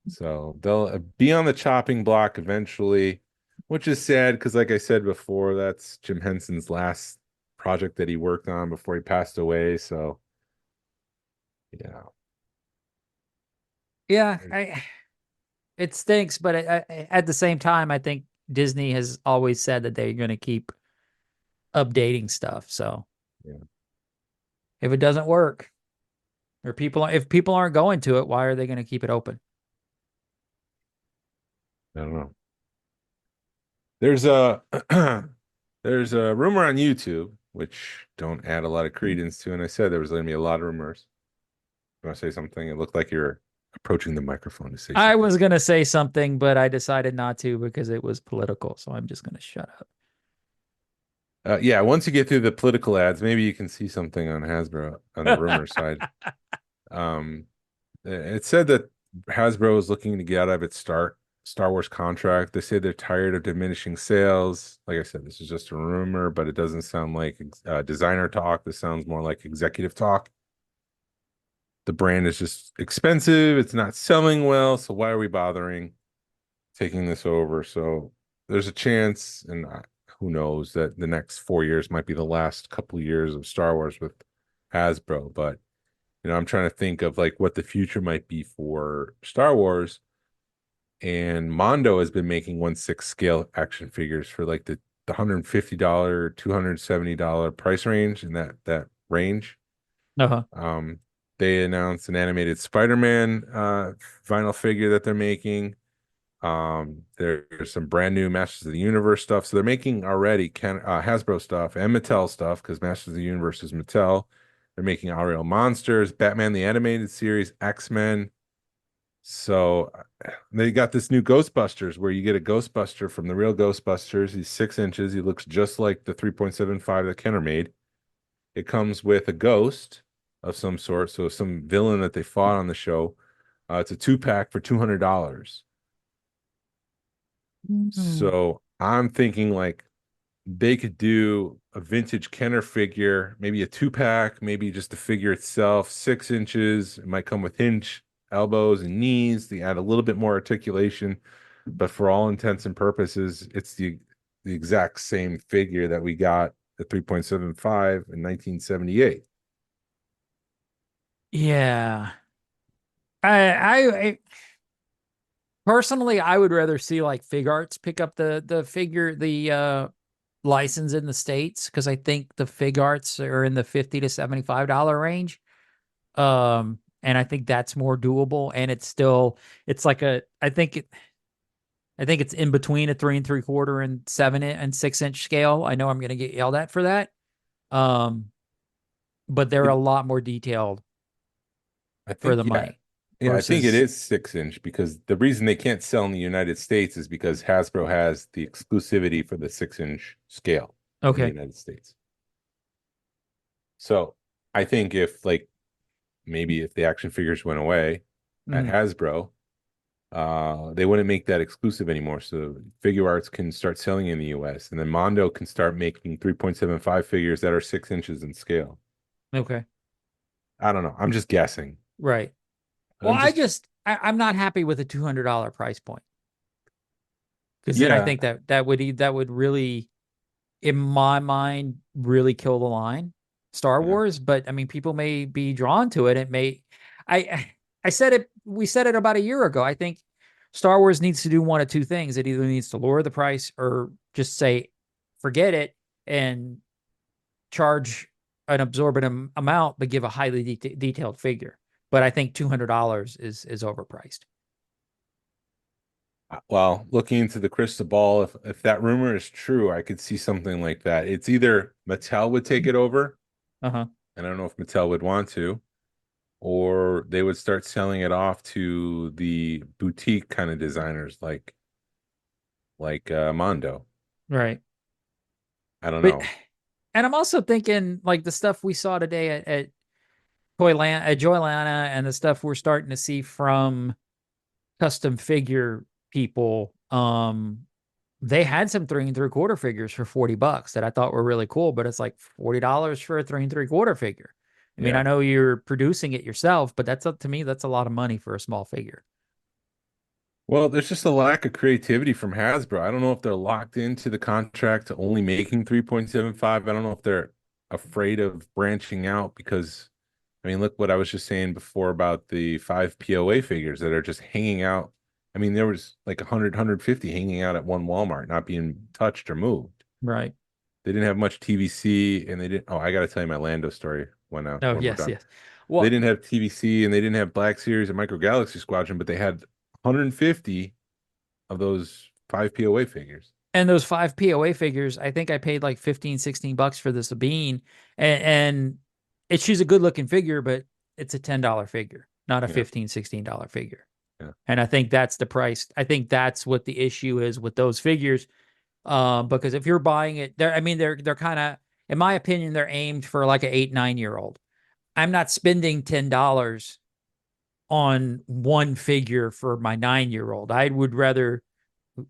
So they'll be on the chopping block eventually, which is sad because, like I said before, that's Jim Henson's last project that he worked on before he passed away. So, Yeah, it stinks, but at the same time, I think Disney has always said that they're going to keep updating stuff. So yeah. if it doesn't work, or if people aren't going to it, why are they going to keep it open? I don't know. There's a there's a rumor on YouTube, which don't add a lot of credence to. And I said there was going to be a lot of rumors. You want to say something? It looked like you're approaching the microphone to say something. I was going to say something, but I decided not to because it was political. So I'm just going to shut up. Yeah, once you get through the political ads, maybe you can see something on Hasbro on the rumor side. It said that Hasbro is looking to get out of its Star Wars contract. They say they're tired of diminishing sales. Like I said, this is just a rumor, but it doesn't sound like designer talk. This sounds more like executive talk. The brand is just expensive. It's not selling well. So why are we bothering taking this over? So there's a chance, and who knows, that the next 4 years might be the last couple of years of Star Wars with Hasbro. But I'm trying to think of like what the future might be for Star Wars. And Mondo has been making 1/6 scale action figures for like the $150, $270 price range, in that range. Uh-huh. They announced an animated Spider-Man vinyl figure that they're making. There's some brand new Masters of the Universe stuff. So they're making already Hasbro stuff and Mattel stuff, because Masters of the Universe is Mattel. They're making Ariel Monsters, Batman the Animated Series, X-Men. So they got this new Ghostbusters, where you get a Ghostbuster from the real Ghostbusters. He's 6 inches. He looks just like the 3.75 that Kenner made. It comes with a ghost of some sort, so some villain that they fought on the show. It's a 2-pack for $200. So I'm thinking like they could do a vintage Kenner figure, maybe a 2-pack, maybe just the figure itself, 6 inches. It might come with hinge elbows and knees. They add a little bit more articulation, but for all intents and purposes, it's the exact same figure that we got at 3.75 in 1978. Yeah. I personally, I would rather see like Fig Arts pick up the figure, the license in the States, because I think the Fig Arts are in the $50 to $75 range. And I think that's more doable, and it's like I think it's in between a 3 3/4 and 7 and 6 inch scale. I know I'm going to get yelled at for that. But they're a lot more detailed for the money. Yeah, I think it Versus, is 6 inch, because the reason they can't sell in the United States is because Hasbro has the exclusivity for the 6 inch scale in the okay, United States. So I think if like maybe if the action figures went away at Hasbro, they wouldn't make that exclusive anymore. So Figure Arts can start selling in the US, and then Mondo can start making 3.75 figures that are 6 inches in scale. okay, I don't know. I'm just guessing. right. Well, I'm not happy with a $200 price point, because then I Yeah, think that would really, in my mind, really kill the line, Star yeah. Wars. But I mean, people may be drawn to it. It may, I, I said it. We said it about a year ago. I think Star Wars needs to do one of two things. It either needs to lower the price or just say, forget it, and charge an absorbent amount, but give a highly detailed figure. But I think $200 is overpriced. Well, looking into the crystal ball, if that rumor is true, I could see something like that. It's either Mattel would take it over, Uh-huh. and I don't know if Mattel would want to, or they would start selling it off to the boutique kind of designers like Mondo. Right. I don't But know. and I'm also thinking like the stuff we saw today at Toyland at Joelanta, and the stuff we're starting to see from custom figure people. They had some 3 3/4 figures for $40 that I thought were really cool, but it's like $40 for a 3 3/4 figure. I mean, I Yeah. know you're producing it yourself, but that's up to me. That's a lot of money for a small figure. Well, there's just a lack of creativity from Hasbro. I don't know if they're locked into the contract to only making 3.75. I don't know if they're afraid of branching out, because I mean, look what I was just saying before about the 5 POA figures that are just hanging out. I mean, there was like 100, 150 hanging out at one Walmart, not being touched or moved. Right. They didn't have much TVC, and they didn't. Oh, I got to tell you my Lando story Oh, when we're yes, done. yes. They Well, didn't have TVC, and they didn't have Black Series or Micro Galaxy Squadron, but they had 150 of those 5 POA figures. And those 5 POA figures, I think I paid like 15, 16 bucks for the Sabine. And she's a good looking figure, but it's a $10 figure, not a Yeah. $15, $16 figure. Yeah. And I think that's the price. I think that's what the issue is with those figures. Because if you're buying it, they're kind of, in my opinion, they're aimed for like an 8, 9 year old. I'm not spending $10 on one figure for my 9 year old. I would rather,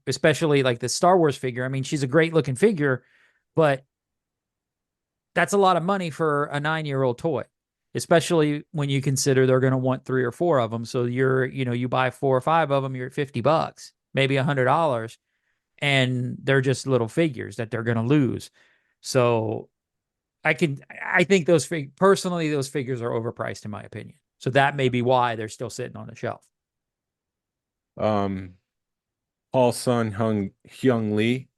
especially like the Star Wars figure. I mean, she's a great looking figure, but that's a lot of money for a 9 year old toy, especially when you consider they're going to want 3 or 4 of them. So you buy 4 or 5 of them, you're at $50, maybe $100, and they're just little figures that they're going to lose. So I think personally, those figures are overpriced in my opinion. So that may be why they're still sitting on the shelf. Paul's son Hyung Lee,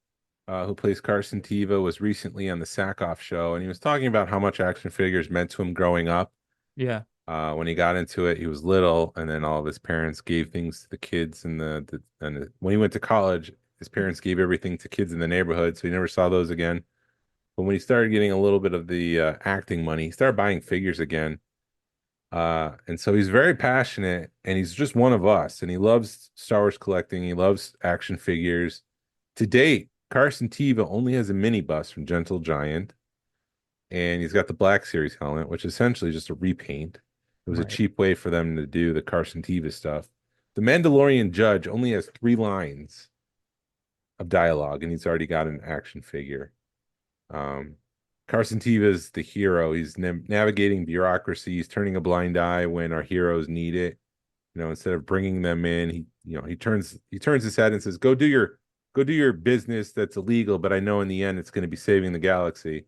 who plays Carson Teva, was recently on the Sackhoff show, and he was talking about how much action figures meant to him growing up. Yeah. When he got into it, he was little, and then all of his parents gave things to the kids, and when he went to college, his parents gave everything to kids in the neighborhood, so he never saw those again. But when he started getting a little bit of the acting money, he started buying figures again. And so he's very passionate, and he's just one of us, and he loves Star Wars collecting. He loves action figures. To date, Carson Teva only has a mini bust from Gentle Giant, and he's got the Black Series helmet, which is essentially just a repaint. It was a cheap way for them to do the Carson Teva stuff. The Mandalorian Judge only has 3 lines of dialogue, and he's already got an action figure. Carson Teva is the hero. He's navigating bureaucracy. He's turning a blind eye when our heroes need it. Instead of bringing them in, he turns his head and says, "Go do your business that's illegal, but I know in the end it's going to be saving the galaxy."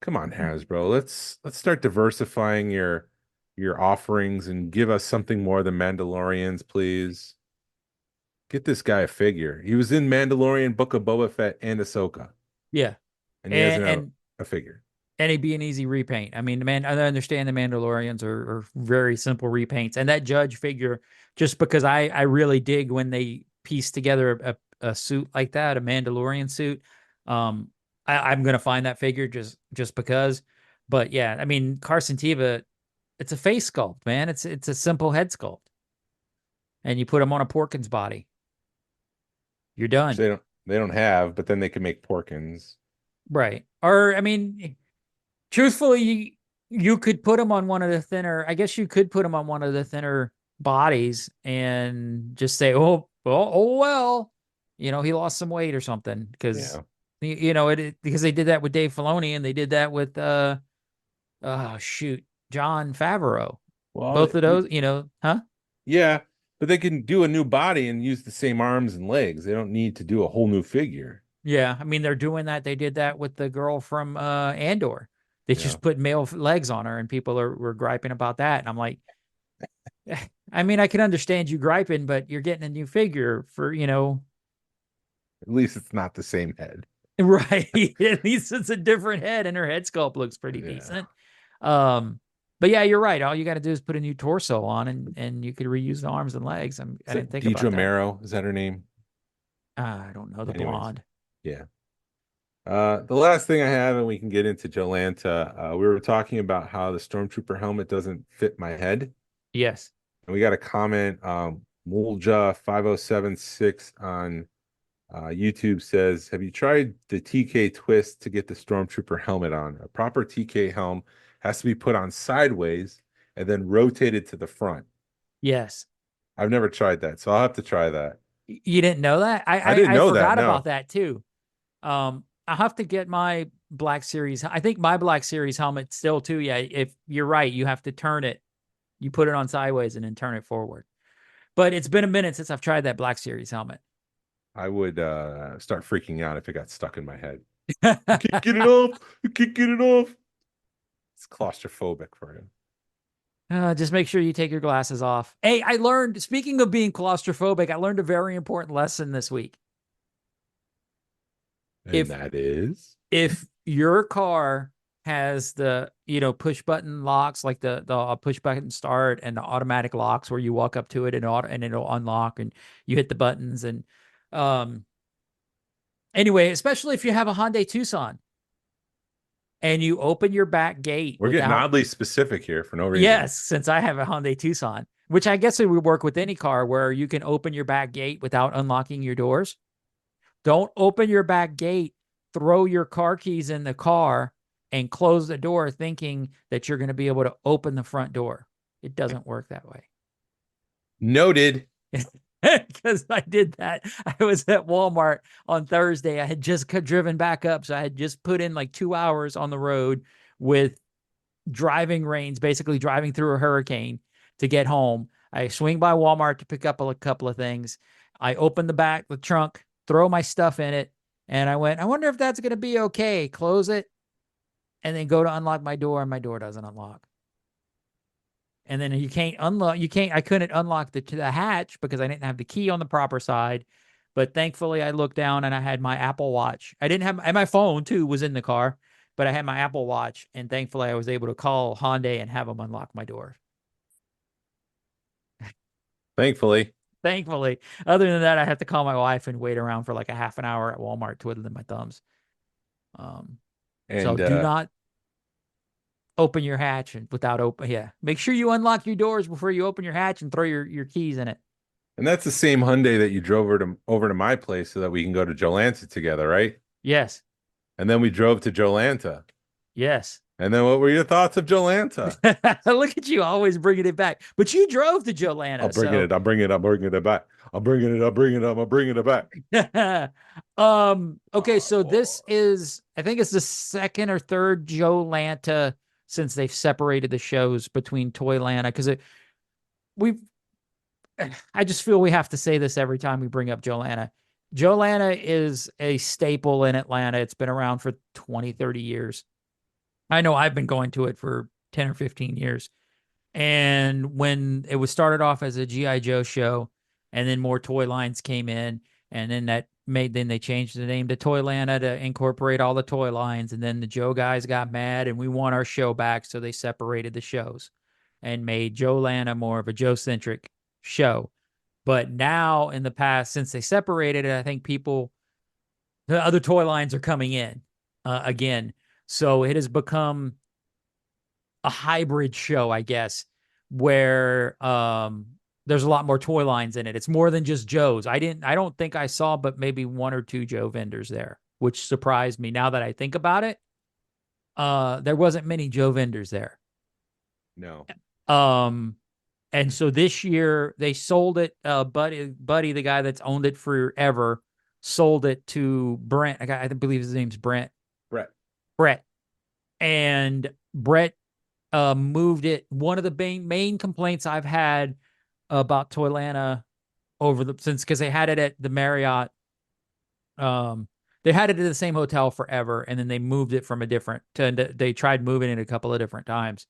Come on, Hasbro. Let's start diversifying your offerings and give us something more than Mandalorians, please. Get this guy a figure. He was in Mandalorian, Book of Boba Fett, and Ahsoka. Yeah. And he hasn't a figure. And it'd be an easy repaint. I mean, I understand the Mandalorians are very simple repaints. And that Judge figure, just because I really dig when they piece together a suit like that, a Mandalorian suit. I'm going to find that figure just because. But yeah, I mean, Carson Teva, it's a face sculpt, man. It's a simple head sculpt. And you put him on a Porkins body. You're done. Which they don't have, but then they can make Porkins. Right. Or, I mean, truthfully, you could put him on one of the thinner, I guess you could put him on one of the thinner bodies and just say, oh, well, he lost some weight or something. Because, because they did that with Dave Filoni and they did that with, Jon Favreau. Well, both of those, huh? Yeah. But they can do a new body and use the same arms and legs. They don't need to do a whole new figure. Yeah, I mean, they're doing that. They did that with the girl from Andor. They just put male legs on her, and people were griping about that. And I'm like, I mean, I can understand you griping, but you're getting a new figure for, At least it's not the same head. Right. At least it's a different head, and her head sculpt looks pretty decent. But yeah, you're right. All you got to do is put a new torso on, and you could reuse the arms and legs. I didn't think about that. Deidre Merrow, is that her name? I don't know, the blonde. Yeah. The last thing I have, and we can get into Joelanta, we were talking about how the Stormtrooper helmet doesn't fit my head. Yes. And we got a comment, Mulja5076 on YouTube says, have you tried the TK twist to get the Stormtrooper helmet on? A proper TK helm has to be put on sideways and then rotated to the front. Yes. I've never tried that, so I'll have to try that. You didn't know that? I didn't know forgot that, no. about that too. I'll have to get my Black Series. I think my Black Series helmet still too. Yeah, if you're right, you have to turn it. You put it on sideways and then turn it forward. But it's been a minute since I've tried that Black Series helmet. I would start freaking out if it got stuck in my head. I can't get it off. I can't get it off. It's claustrophobic for him. Just make sure you take your glasses off. Hey, I learned, speaking of being claustrophobic, I learned a very important lesson this week. And that is? If your car has the, push button locks, like the push button start and the automatic locks where you walk up to it and it'll unlock and you hit the buttons. And Anyway, especially if you have a Hyundai Tucson and you open your back gate We're getting without, oddly specific here for no reason. yes, since I have a Hyundai Tucson, which I guess it would work with any car where you can open your back gate without unlocking your doors. Don't open your back gate, throw your car keys in the car, and close the door thinking that you're going to be able to open the front door. It doesn't work that way. Noted. Because I did that. I was at Walmart on Thursday. I had just driven back up. So I had just put in like 2 hours on the road with driving rains, basically driving through a hurricane to get home. I swing by Walmart to pick up a couple of things. I open the trunk, throw my stuff in it. And I went, I wonder if that's going to be okay. Close it. And then go to unlock my door, and my door doesn't unlock. And then I couldn't unlock the hatch because I didn't have the key on the proper side. But thankfully I looked down and I had my Apple Watch. And my phone too was in the car, but I had my Apple Watch. And thankfully I was able to call Hyundai and have them unlock my door. Thankfully. Other than that, I had to call my wife and wait around for like a half an hour at Walmart twiddling my thumbs. So do not open your hatch make sure you unlock your doors before you open your hatch and throw your keys in it. And that's the same Hyundai that you drove over to my place so that we can go to Joelanta together, right? Yes. And then we drove to Joelanta. Yes. And then what were your thoughts of Joelanta? Look at you always bringing it back. But you drove to Joelanta. I'll bring it back. Okay, so this is, I think it's the second or third Joelanta since they've separated the shows between Toylanta, because I just feel we have to say this every time we bring up Joelanta. Joelanta is a staple in Atlanta. It's been around for 20, 30 years. I know I've been going to it for 10 or 15 years. And when it was started off as a G.I. Joe show, and then more toy lines came in, and then then they changed the name to Toylanta to incorporate all the toy lines. And then the Joe guys got mad and we want our show back. So they separated the shows and made Joelanta more of a Joe-centric show. But now in the past, since they separated it, I think the other toy lines are coming in again. So it has become a hybrid show, I guess, where there's a lot more toy lines in it. It's more than just Joe's. I don't think I saw but maybe one or two Joe vendors there, which surprised me. Now that I think about it, there wasn't many Joe vendors there. No. And so this year they sold it. Buddy, the guy that's owned it forever, sold it to Brent. I believe his name's Brett. And Brett moved it. One of the main complaints I've had about Toylanta because they had it at the Marriott. They had it at the same hotel forever, and then they moved it from they tried moving it a couple of different times.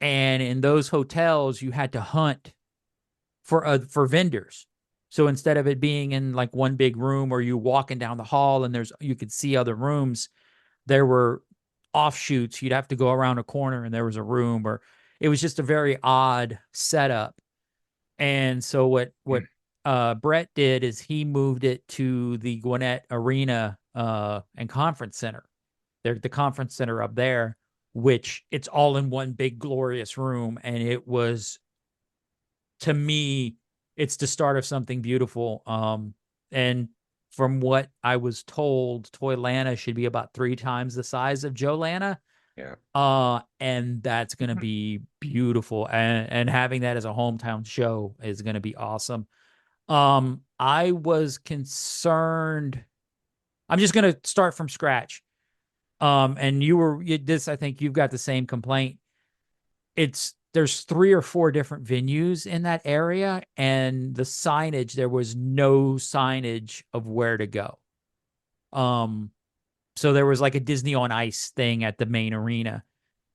And in those hotels, you had to hunt for vendors. So instead of it being in like one big room or you walking down the hall and you could see other rooms, there were offshoots. You'd have to go around a corner and there was a room, or it was just a very odd setup. And so what Brett did is he moved it to the Gwinnett Arena and Conference Center. The conference center up there, which it's all in one big glorious room. And it was, to me, it's the start of something beautiful. And from what I was told, Toylanta should be about 3 times the size of Joelanta. Yeah. And that's going to be beautiful. And having that as a hometown show is going to be awesome. I was concerned. I'm just going to start from scratch. And I think you've got the same complaint. There's 3 or 4 different venues in that area, and the signage, there was no signage of where to go. So there was like a Disney on Ice thing at the main arena,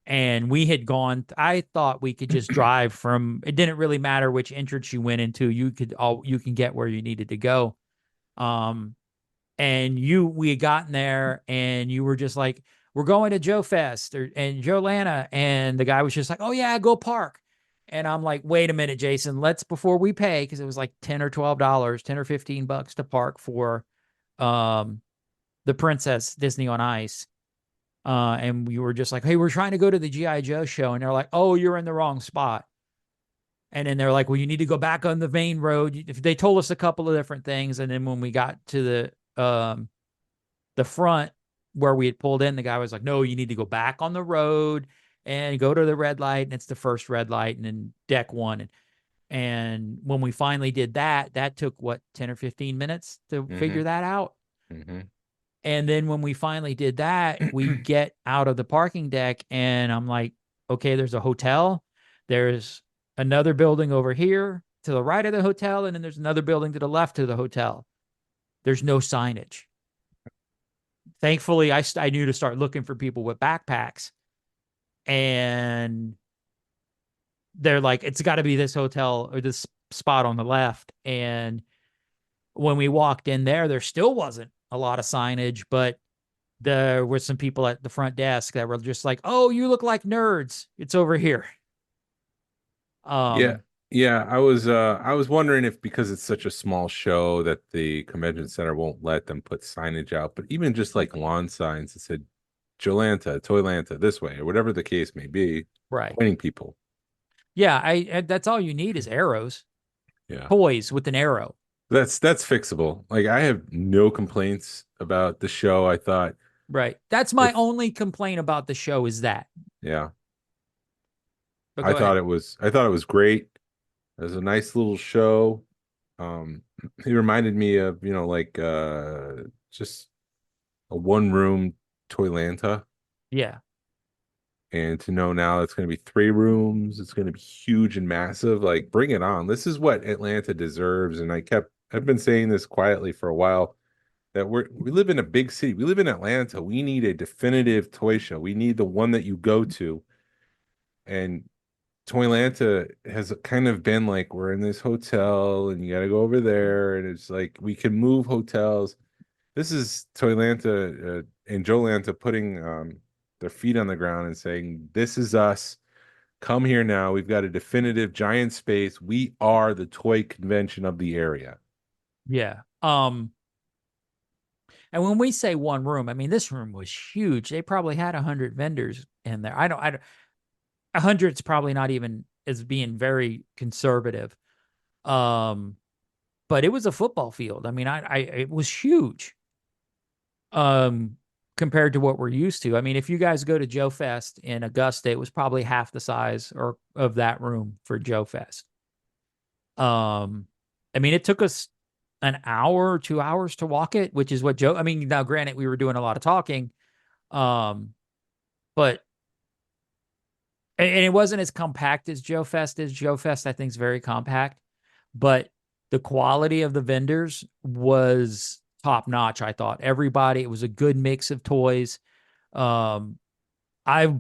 and we had gone. I thought we could just drive from. It didn't really matter which entrance you went into. You can get where you needed to go. And we had gotten there, and you were just like, we're going to Joe Fest and Joelanta. And the guy was just like, oh yeah, go park. And I'm like, wait a minute, Jason, before we pay, because it was like $10 or $12, $10 or $15 to park for the Princess Disney on Ice. And we were just like, hey, we're trying to go to the G.I. Joe show. And they're like, oh, you're in the wrong spot. And then they're like, well, you need to go back on the main road. If they told us a couple of different things. And then when we got to the front where we had pulled in, the guy was like, no, you need to go back on the road and go to the red light. And it's the first red light and then deck one. And when we finally did that, that took what, 10 or 15 minutes to figure that out. Mm-hmm. And then when we finally did that, we get out of the parking deck and I'm like, okay, there's a hotel. There's another building over here to the right of the hotel. And then there's another building to the left of the hotel. There's no signage. Thankfully, I knew to start looking for people with backpacks. And they're like, it's got to be this hotel or this spot on the left. And when we walked in there still wasn't a lot of signage, but there were some people at the front desk that were just like, oh, you look like nerds. It's over here. Yeah. Yeah, I was wondering if because it's such a small show that the convention center won't let them put signage out, but even just like lawn signs that said Joelanta, Toylanta, this way, or whatever the case may be, right, pointing people. Yeah, I that's all you need is arrows. Yeah. Toys with an arrow. That's fixable. Like I have no complaints about the show. I thought right. That's my only complaint about the show is that. Yeah. But I thought it was great. It was a nice little show. It reminded me of, like just a one-room Toylanta. Yeah. And to know now it's going to be 3 rooms, it's going to be huge and massive. Like, bring it on. This is what Atlanta deserves. And I've been saying this quietly for a while that we live in a big city. We live in Atlanta. We need a definitive toy show. We need the one that you go to. And Toylanta has kind of been like, we're in this hotel and you got to go over there. And it's like, we can move hotels. This is Toylanta and Joelanta putting their feet on the ground and saying, this is us. Come here now. We've got a definitive giant space. We are the toy convention of the area. Yeah. And when we say one room, I mean, this room was huge. They probably had 100 vendors in there. I don't 100's probably not even as being very conservative. But it was a football field. I mean, it was huge. Compared to what we're used to. I mean, if you guys go to Joe Fest in Augusta, it was probably half the size of that room for Joe Fest. I mean, it took us an hour or 2 hours to walk it, which is what I mean, now granted, we were doing a lot of talking. But and it wasn't as compact as Joe Fest is. Joe Fest, I think, is very compact, but the quality of the vendors was top notch. I thought it was a good mix of toys. I've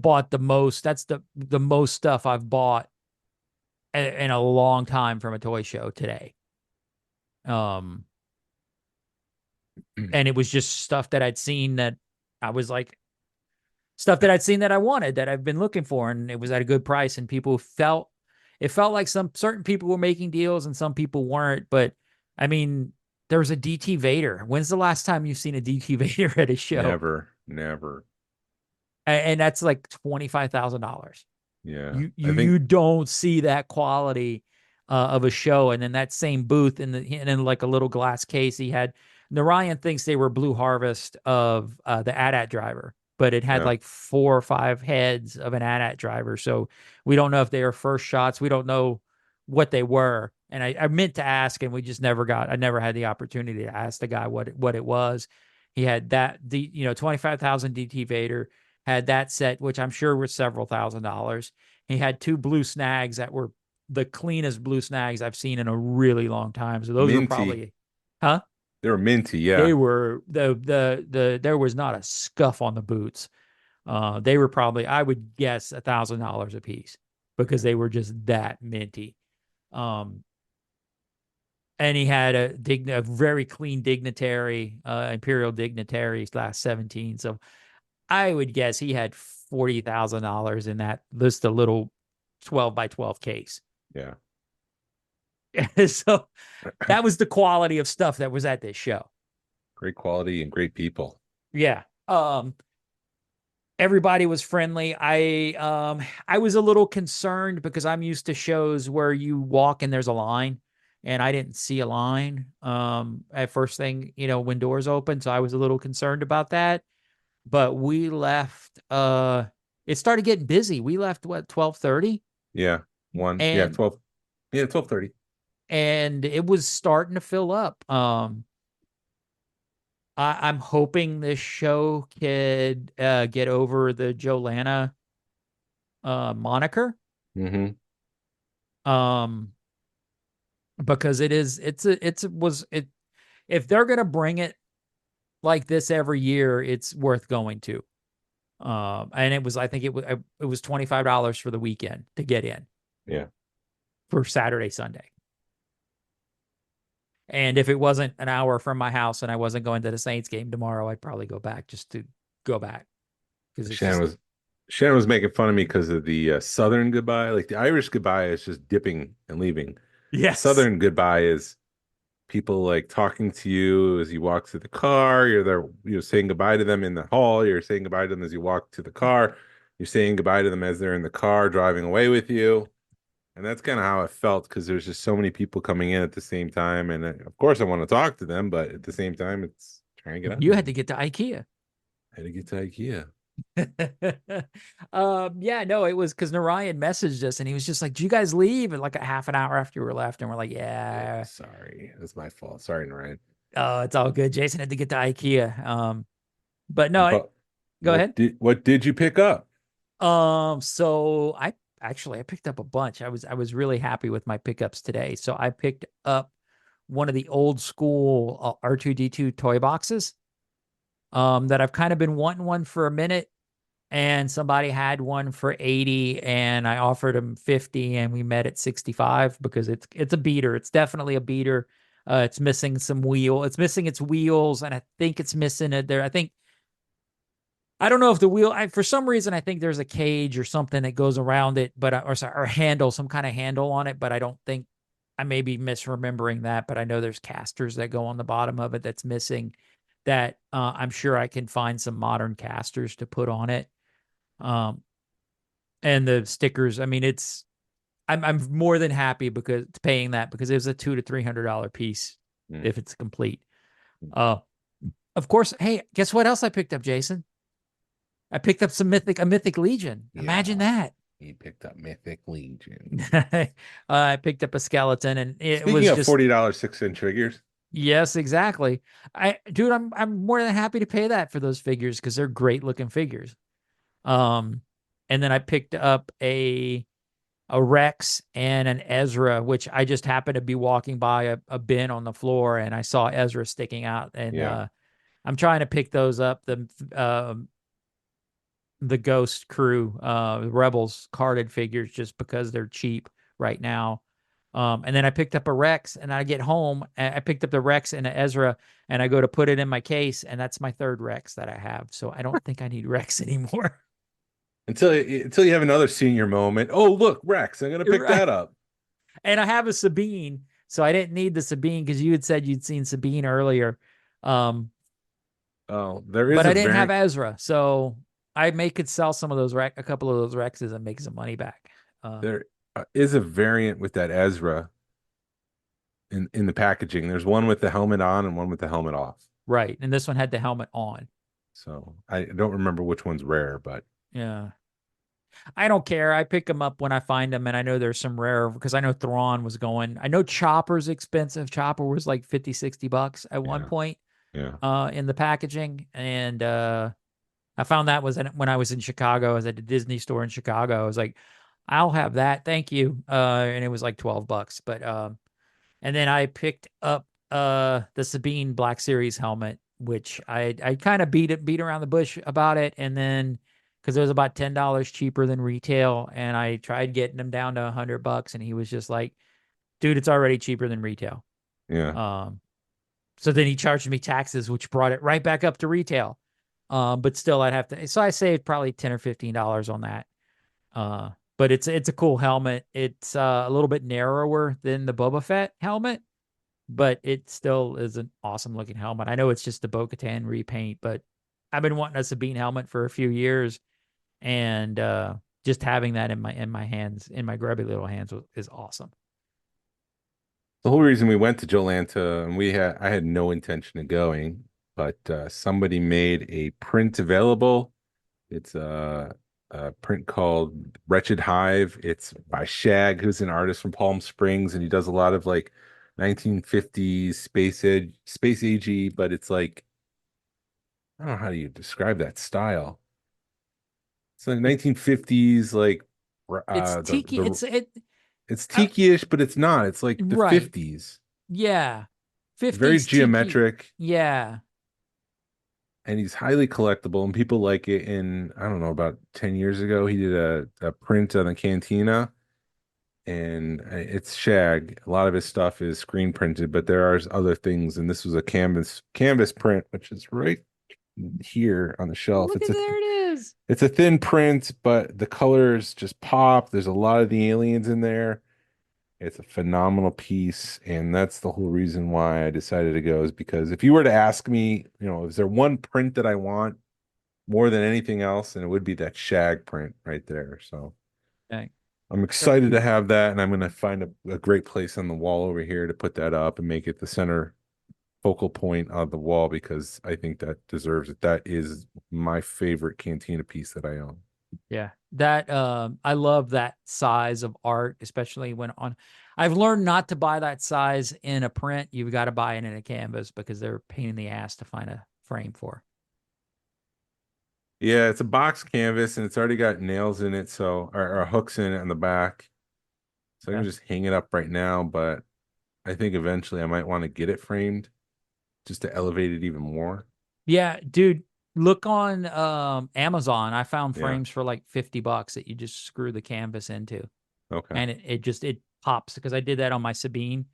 bought the most. That's the most stuff I've bought in a long time from a toy show today. And it was just stuff that I'd seen that I was like, stuff that I'd seen that I wanted, that I've been looking for, and it was at a good price. And it felt like some certain people were making deals and some people weren't. But I mean, there was a DT Vader. When's the last time you've seen a DT Vader at a show? Never. And that's like $25,000. Yeah. You don't see that quality of a show. And then that same booth in like a little glass case, he had, Narayan thinks they were Blue Harvest of the AT-AT driver, but it had like 4 or 5 heads of an AT-AT driver. So we don't know if they were first shots. We don't know what they were. And I meant to ask, and I never had the opportunity to ask the guy what it was. He had that, 25,000 DT Vader, had that set, which I'm sure was several $1,000s. He had 2 blue snags that were the cleanest blue snags I've seen in a really long time. So those were probably, huh? They were minty, yeah. They were there was not a scuff on the boots. They were probably, I would guess, $1,000 a piece because they were just that minty. And he had a very clean dignitary, Imperial dignitary /17. So I would guess he had $40,000 in that, just a little 12 by 12 case. Yeah. So that was the quality of stuff that was at this show. Great quality and great people. Yeah. Everybody was friendly. I was a little concerned because I'm used to shows where you walk and there's a line, and I didn't see a line at first thing, when doors open, so I was a little concerned about that. But we left it started getting busy. We left what, 12:30, Yeah. Yeah, and 12. Yeah, 12:30. it was starting to fill up. I'm hoping this show could get over the Joelanta moniker. Mm-hmm. Um, because if they're gonna bring it like this every year, it's worth going to. And I think it was $25 for the weekend to get in Yeah. for Saturday, Sunday. And if it wasn't an hour from my house and I wasn't going to the Saints game tomorrow, I'd probably go back just to go back because it's Shannon just was Shannon was making fun of me because of the Southern goodbye. Like the Irish goodbye is just dipping and leaving. The yes, Southern goodbye is people like talking to you as you walk to the car. You're there, saying goodbye to them in the hall. You're saying goodbye to them as you walk to the car. You're saying goodbye to them as they're in the car driving away with you. And that's kind of how it felt because there's just so many people coming in at the same time. And of course, I want to talk to them, but at the same time, it's trying to get out you of had them. to get to IKEA. I had to get to IKEA. Yeah, no, it was because Narayan messaged us and he was just like, "Do you guys leave?" And like a half an hour after we were left, and we're like, Yeah, "Yeah, sorry. That's my fault. Sorry, Ryan. oh, it's all good." Jason had to get to IKEA. But no, But go ahead. what did you pick up? So I picked up a bunch. I was really happy with my pickups today. So I picked up one of the old school R2D2 toy boxes. That I've kind of been wanting one for a minute, and somebody had one for 80 and I offered him 50 and we met at 65 because it's a beater. It's definitely a beater. It's missing some wheel. It's missing its wheels, and I think it's missing it there. I don't know if the wheel, for some reason, I think there's a cage or something that goes around it, but, or handle, some kind of handle on it, but I don't think, I may be misremembering that, but I know there's casters that go on the bottom of it that's missing that I'm sure I can find some modern casters to put on it. Um, and the stickers, I mean, I'm more than happy because it's paying that because it was a $200 to $300 piece if it's complete. Uh, of course, hey, guess what else I picked up, Jason? I picked up a Mythic Legion. Imagine that. He picked up Mythic Legion. I picked up a skeleton, and it Speaking was of just $40 6-inch figures, yes, exactly. I'm more than happy to pay that for those figures because they're great looking figures. Um, and then I picked up a Rex and an Ezra, which I just happened to be walking by a bin on the floor and I saw Ezra sticking out, and yeah, I'm trying to pick those up. The Ghost Crew, Rebels carded figures just because they're cheap right now. And then I picked up a Rex, and I get home, and I picked up the Rex and the Ezra, and I go to put it in my case, and that's my third Rex that I have. So I don't think I need Rex anymore. until you have another senior moment. Oh, look, Rex, I'm gonna You're pick right. that up. And I have a Sabine, so I didn't need the Sabine because you had said you'd seen Sabine earlier. Um, Oh, there is but a I didn't have variant. Ezra, so I could sell some of those a couple of those Rexes and make some money back. There is a variant with that Ezra in the packaging. There's one with the helmet on and one with the helmet off. Right, and this one had the helmet on. So I don't remember which one's rare, but Yeah. I don't care. I pick them up when I find them, and I know there's some rare because I know Thrawn was going. I know Chopper's expensive. Chopper was like 50, $60 at one yeah, point yeah, in the packaging. And I found that when I was in Chicago. I was at the Disney store in Chicago. I was like, I'll have that. Thank you. And it was like $12. But and then I picked up the Sabine Black Series helmet, which I kind of beat around the bush about it, and then because it was about $10 cheaper than retail, and I tried getting him down to $100, and he was just like, "Dude, it's already cheaper than retail." yeah. Um, so then he charged me taxes, which brought it right back up to retail. But still, I'd have to. So I saved probably $10 or $15 on that. But it's a cool helmet. It's a little bit narrower than the Boba Fett helmet, but it still is an awesome looking helmet. I know it's just the Bo-Katan repaint, but I've been wanting a Sabine helmet for a few years, and just having that in my hands, in my grubby little hands, is awesome. The whole reason we went to Joelanta, and I had no intention of going, but somebody made a print available. It's a print called Wretched Hive. It's by Shag, who's an artist from Palm Springs, and he does a lot of like 1950s space agey, but it's like, I don't know, how do you describe that style? It's like 1950s, like It's tiki. it's I, tiki-ish, but it's not. It's like the right. 50s. Yeah. Very 50s tiki. geometric, Yeah. and he's highly collectible, and people like it. And I don't know, about 10 years ago, he did a print on a cantina, and it's Shag. A lot of his stuff is screen printed, but there are other things, and this was a canvas print, which is right here on the shelf. Look at there it is. It's a thin print, but the colors just pop. There's a lot of the aliens in there. It's a phenomenal piece, and that's the whole reason why I decided to go, is because if you were to ask me, is there one print that I want more than anything else, and it would be that Shag print right there. So Okay. I'm excited to have that, and I'm going to find a great place on the wall over here to put that up and make it the center focal point of the wall, because I think that deserves it. That is my favorite cantina piece that I own. Yeah. That I love that size of art, especially when I've learned not to buy that size in a print. You've got to buy it in a canvas because they're a pain in the ass to find a frame for. Yeah, it's a box canvas, and it's already got nails in it, or hooks in it on the back. So I can just hang it up right now, but I think eventually I might want to get it framed just to elevate it even more. Yeah, dude, look on Amazon. I found Yeah. frames for like $50 that you just screw the canvas into. Okay. And it pops, because I did that on my Sabine,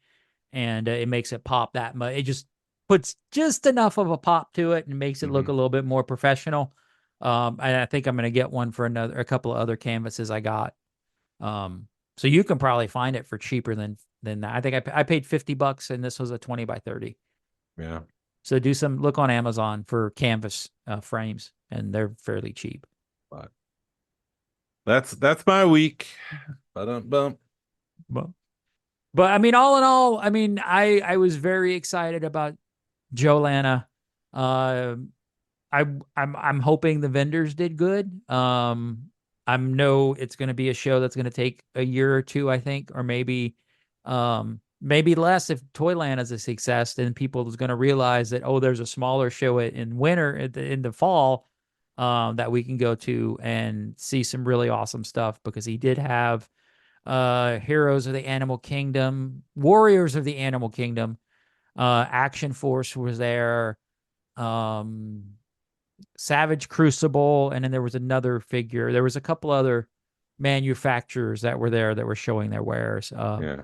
and it makes it pop that much. It just puts just enough of a pop to it and makes it look a little bit more professional. And I think I'm going to get one for a couple of other canvases I got. So you can probably find it for cheaper than that. I think I paid $50, and this was a 20 by 30. Yeah. So look on Amazon for canvas frames, and they're fairly cheap. But that's my week. But I mean, all in all, I mean, I was very excited about Joelanta. I'm hoping the vendors did good. I know it's going to be a show that's going to take a year or two, I think, or maybe less. If Toyland is a success, then people is going to realize that, oh, there's a smaller show in winter, in the fall, that we can go to and see some really awesome stuff, because he did have Heroes of the Animal Kingdom, Warriors of the Animal Kingdom, Action Force was there, Savage Crucible, and then there was another figure. There was a couple other manufacturers that were there that were showing their wares. yeah.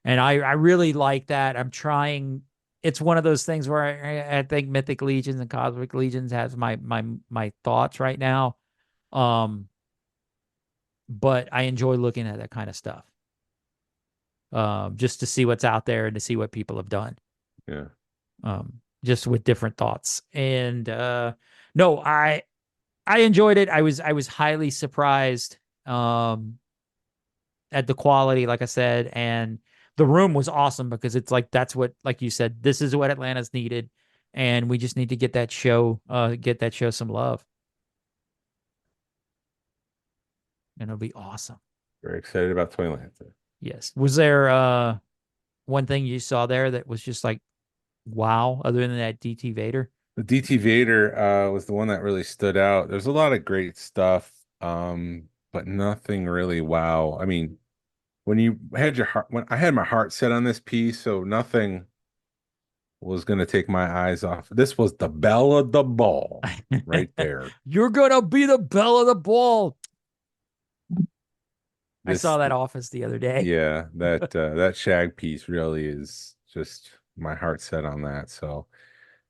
And I really like that. I'm trying. It's one of those things where I think Mythic Legions and Cosmic Legions has my thoughts right now. But I enjoy looking at that kind of stuff. Just to see what's out there and to see what people have done. Yeah. Just with different thoughts. And no, I enjoyed it. I was highly surprised at the quality, like I said, and the room was awesome, because it's like, that's what, like you said, this is what Atlanta's needed, and we just need to get that show some love, and it'll be awesome. Very excited about Toyland. Yes. Was there one thing you saw there that was just like, wow, other than that DT Vader? The DT Vader was the one that really stood out. There's a lot of great stuff, but nothing really wow. I mean, when I had my heart set on this piece, so nothing was going to take my eyes off. This was the belle of the ball right there. You're gonna be the belle of the ball. I saw that Office the other day. Yeah, that Shag piece really is just my heart set on that. So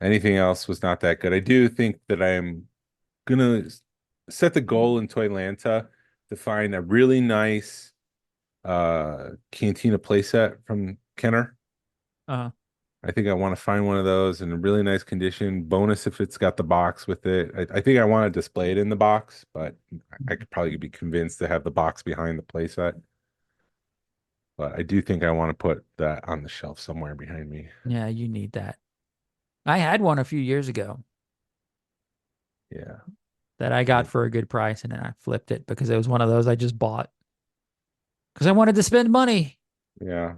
anything else was not that good. I do think that I'm gonna set the goal in Toylanta to find a really nice Cantina playset from Kenner. I think I want to find one of those in a really nice condition. Bonus if it's got the box with it. I think I want to display it in the box, but I could probably be convinced to have the box behind the playset. But I do think I want to put that on the shelf somewhere behind me. Yeah, you need that. I had one a few years ago Yeah. that I got for a good price, and then I flipped it because it was one of those I just bought because I wanted to spend money. Yeah.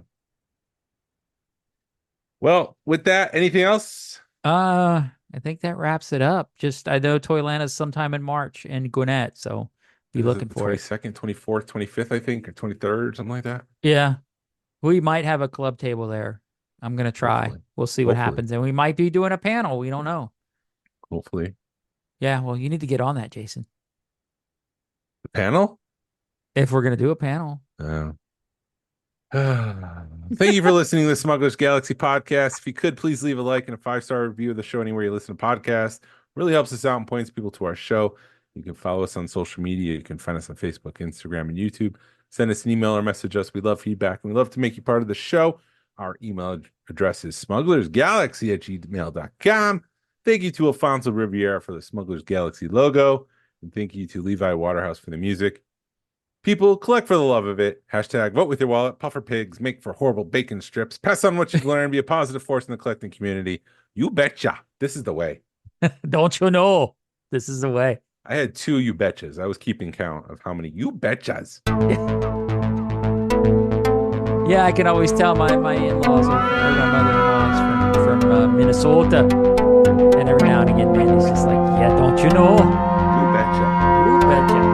Well, with that, anything else? I think that wraps it up. Just I know Toylanta's sometime in March in Gwinnett, so be looking for it. 22nd, 24th, 25th, I think, or 23rd, something like that. Yeah. We might have a club table there. I'm gonna try. Hopefully. We'll see what Hopefully. happens. And we might be doing a panel. We don't know. Hopefully. Yeah, well, you need to get on that, Jason. The panel? If we're gonna do a panel. Thank you for listening to the Smugglers Galaxy podcast. If you could, please leave a like and a 5-star review of the show anywhere you listen to podcasts. Really helps us out and points people to our show. You can follow us on social media. You can find us on Facebook, Instagram, and YouTube. Send us an email or message us. We love feedback, and we love to make you part of the show. Our email address is smugglersgalaxy@gmail.com. Thank you to Alfonso Riviera for the Smugglers Galaxy logo. And thank you to Levi Waterhouse for the music. People, collect for the love of it. Hashtag vote with your wallet. Puffer pigs make for horrible bacon strips. Pass on what you've learned. Be a positive force in the collecting community. You betcha. This is the way. Don't you know? This is the way. I had 2 you betchas. I was keeping count of how many you betchas. Yeah, I can always tell my in-laws or my mother-in-laws from Minnesota. And every now and again, man, it's just like, yeah, don't you know? You betcha. You betcha.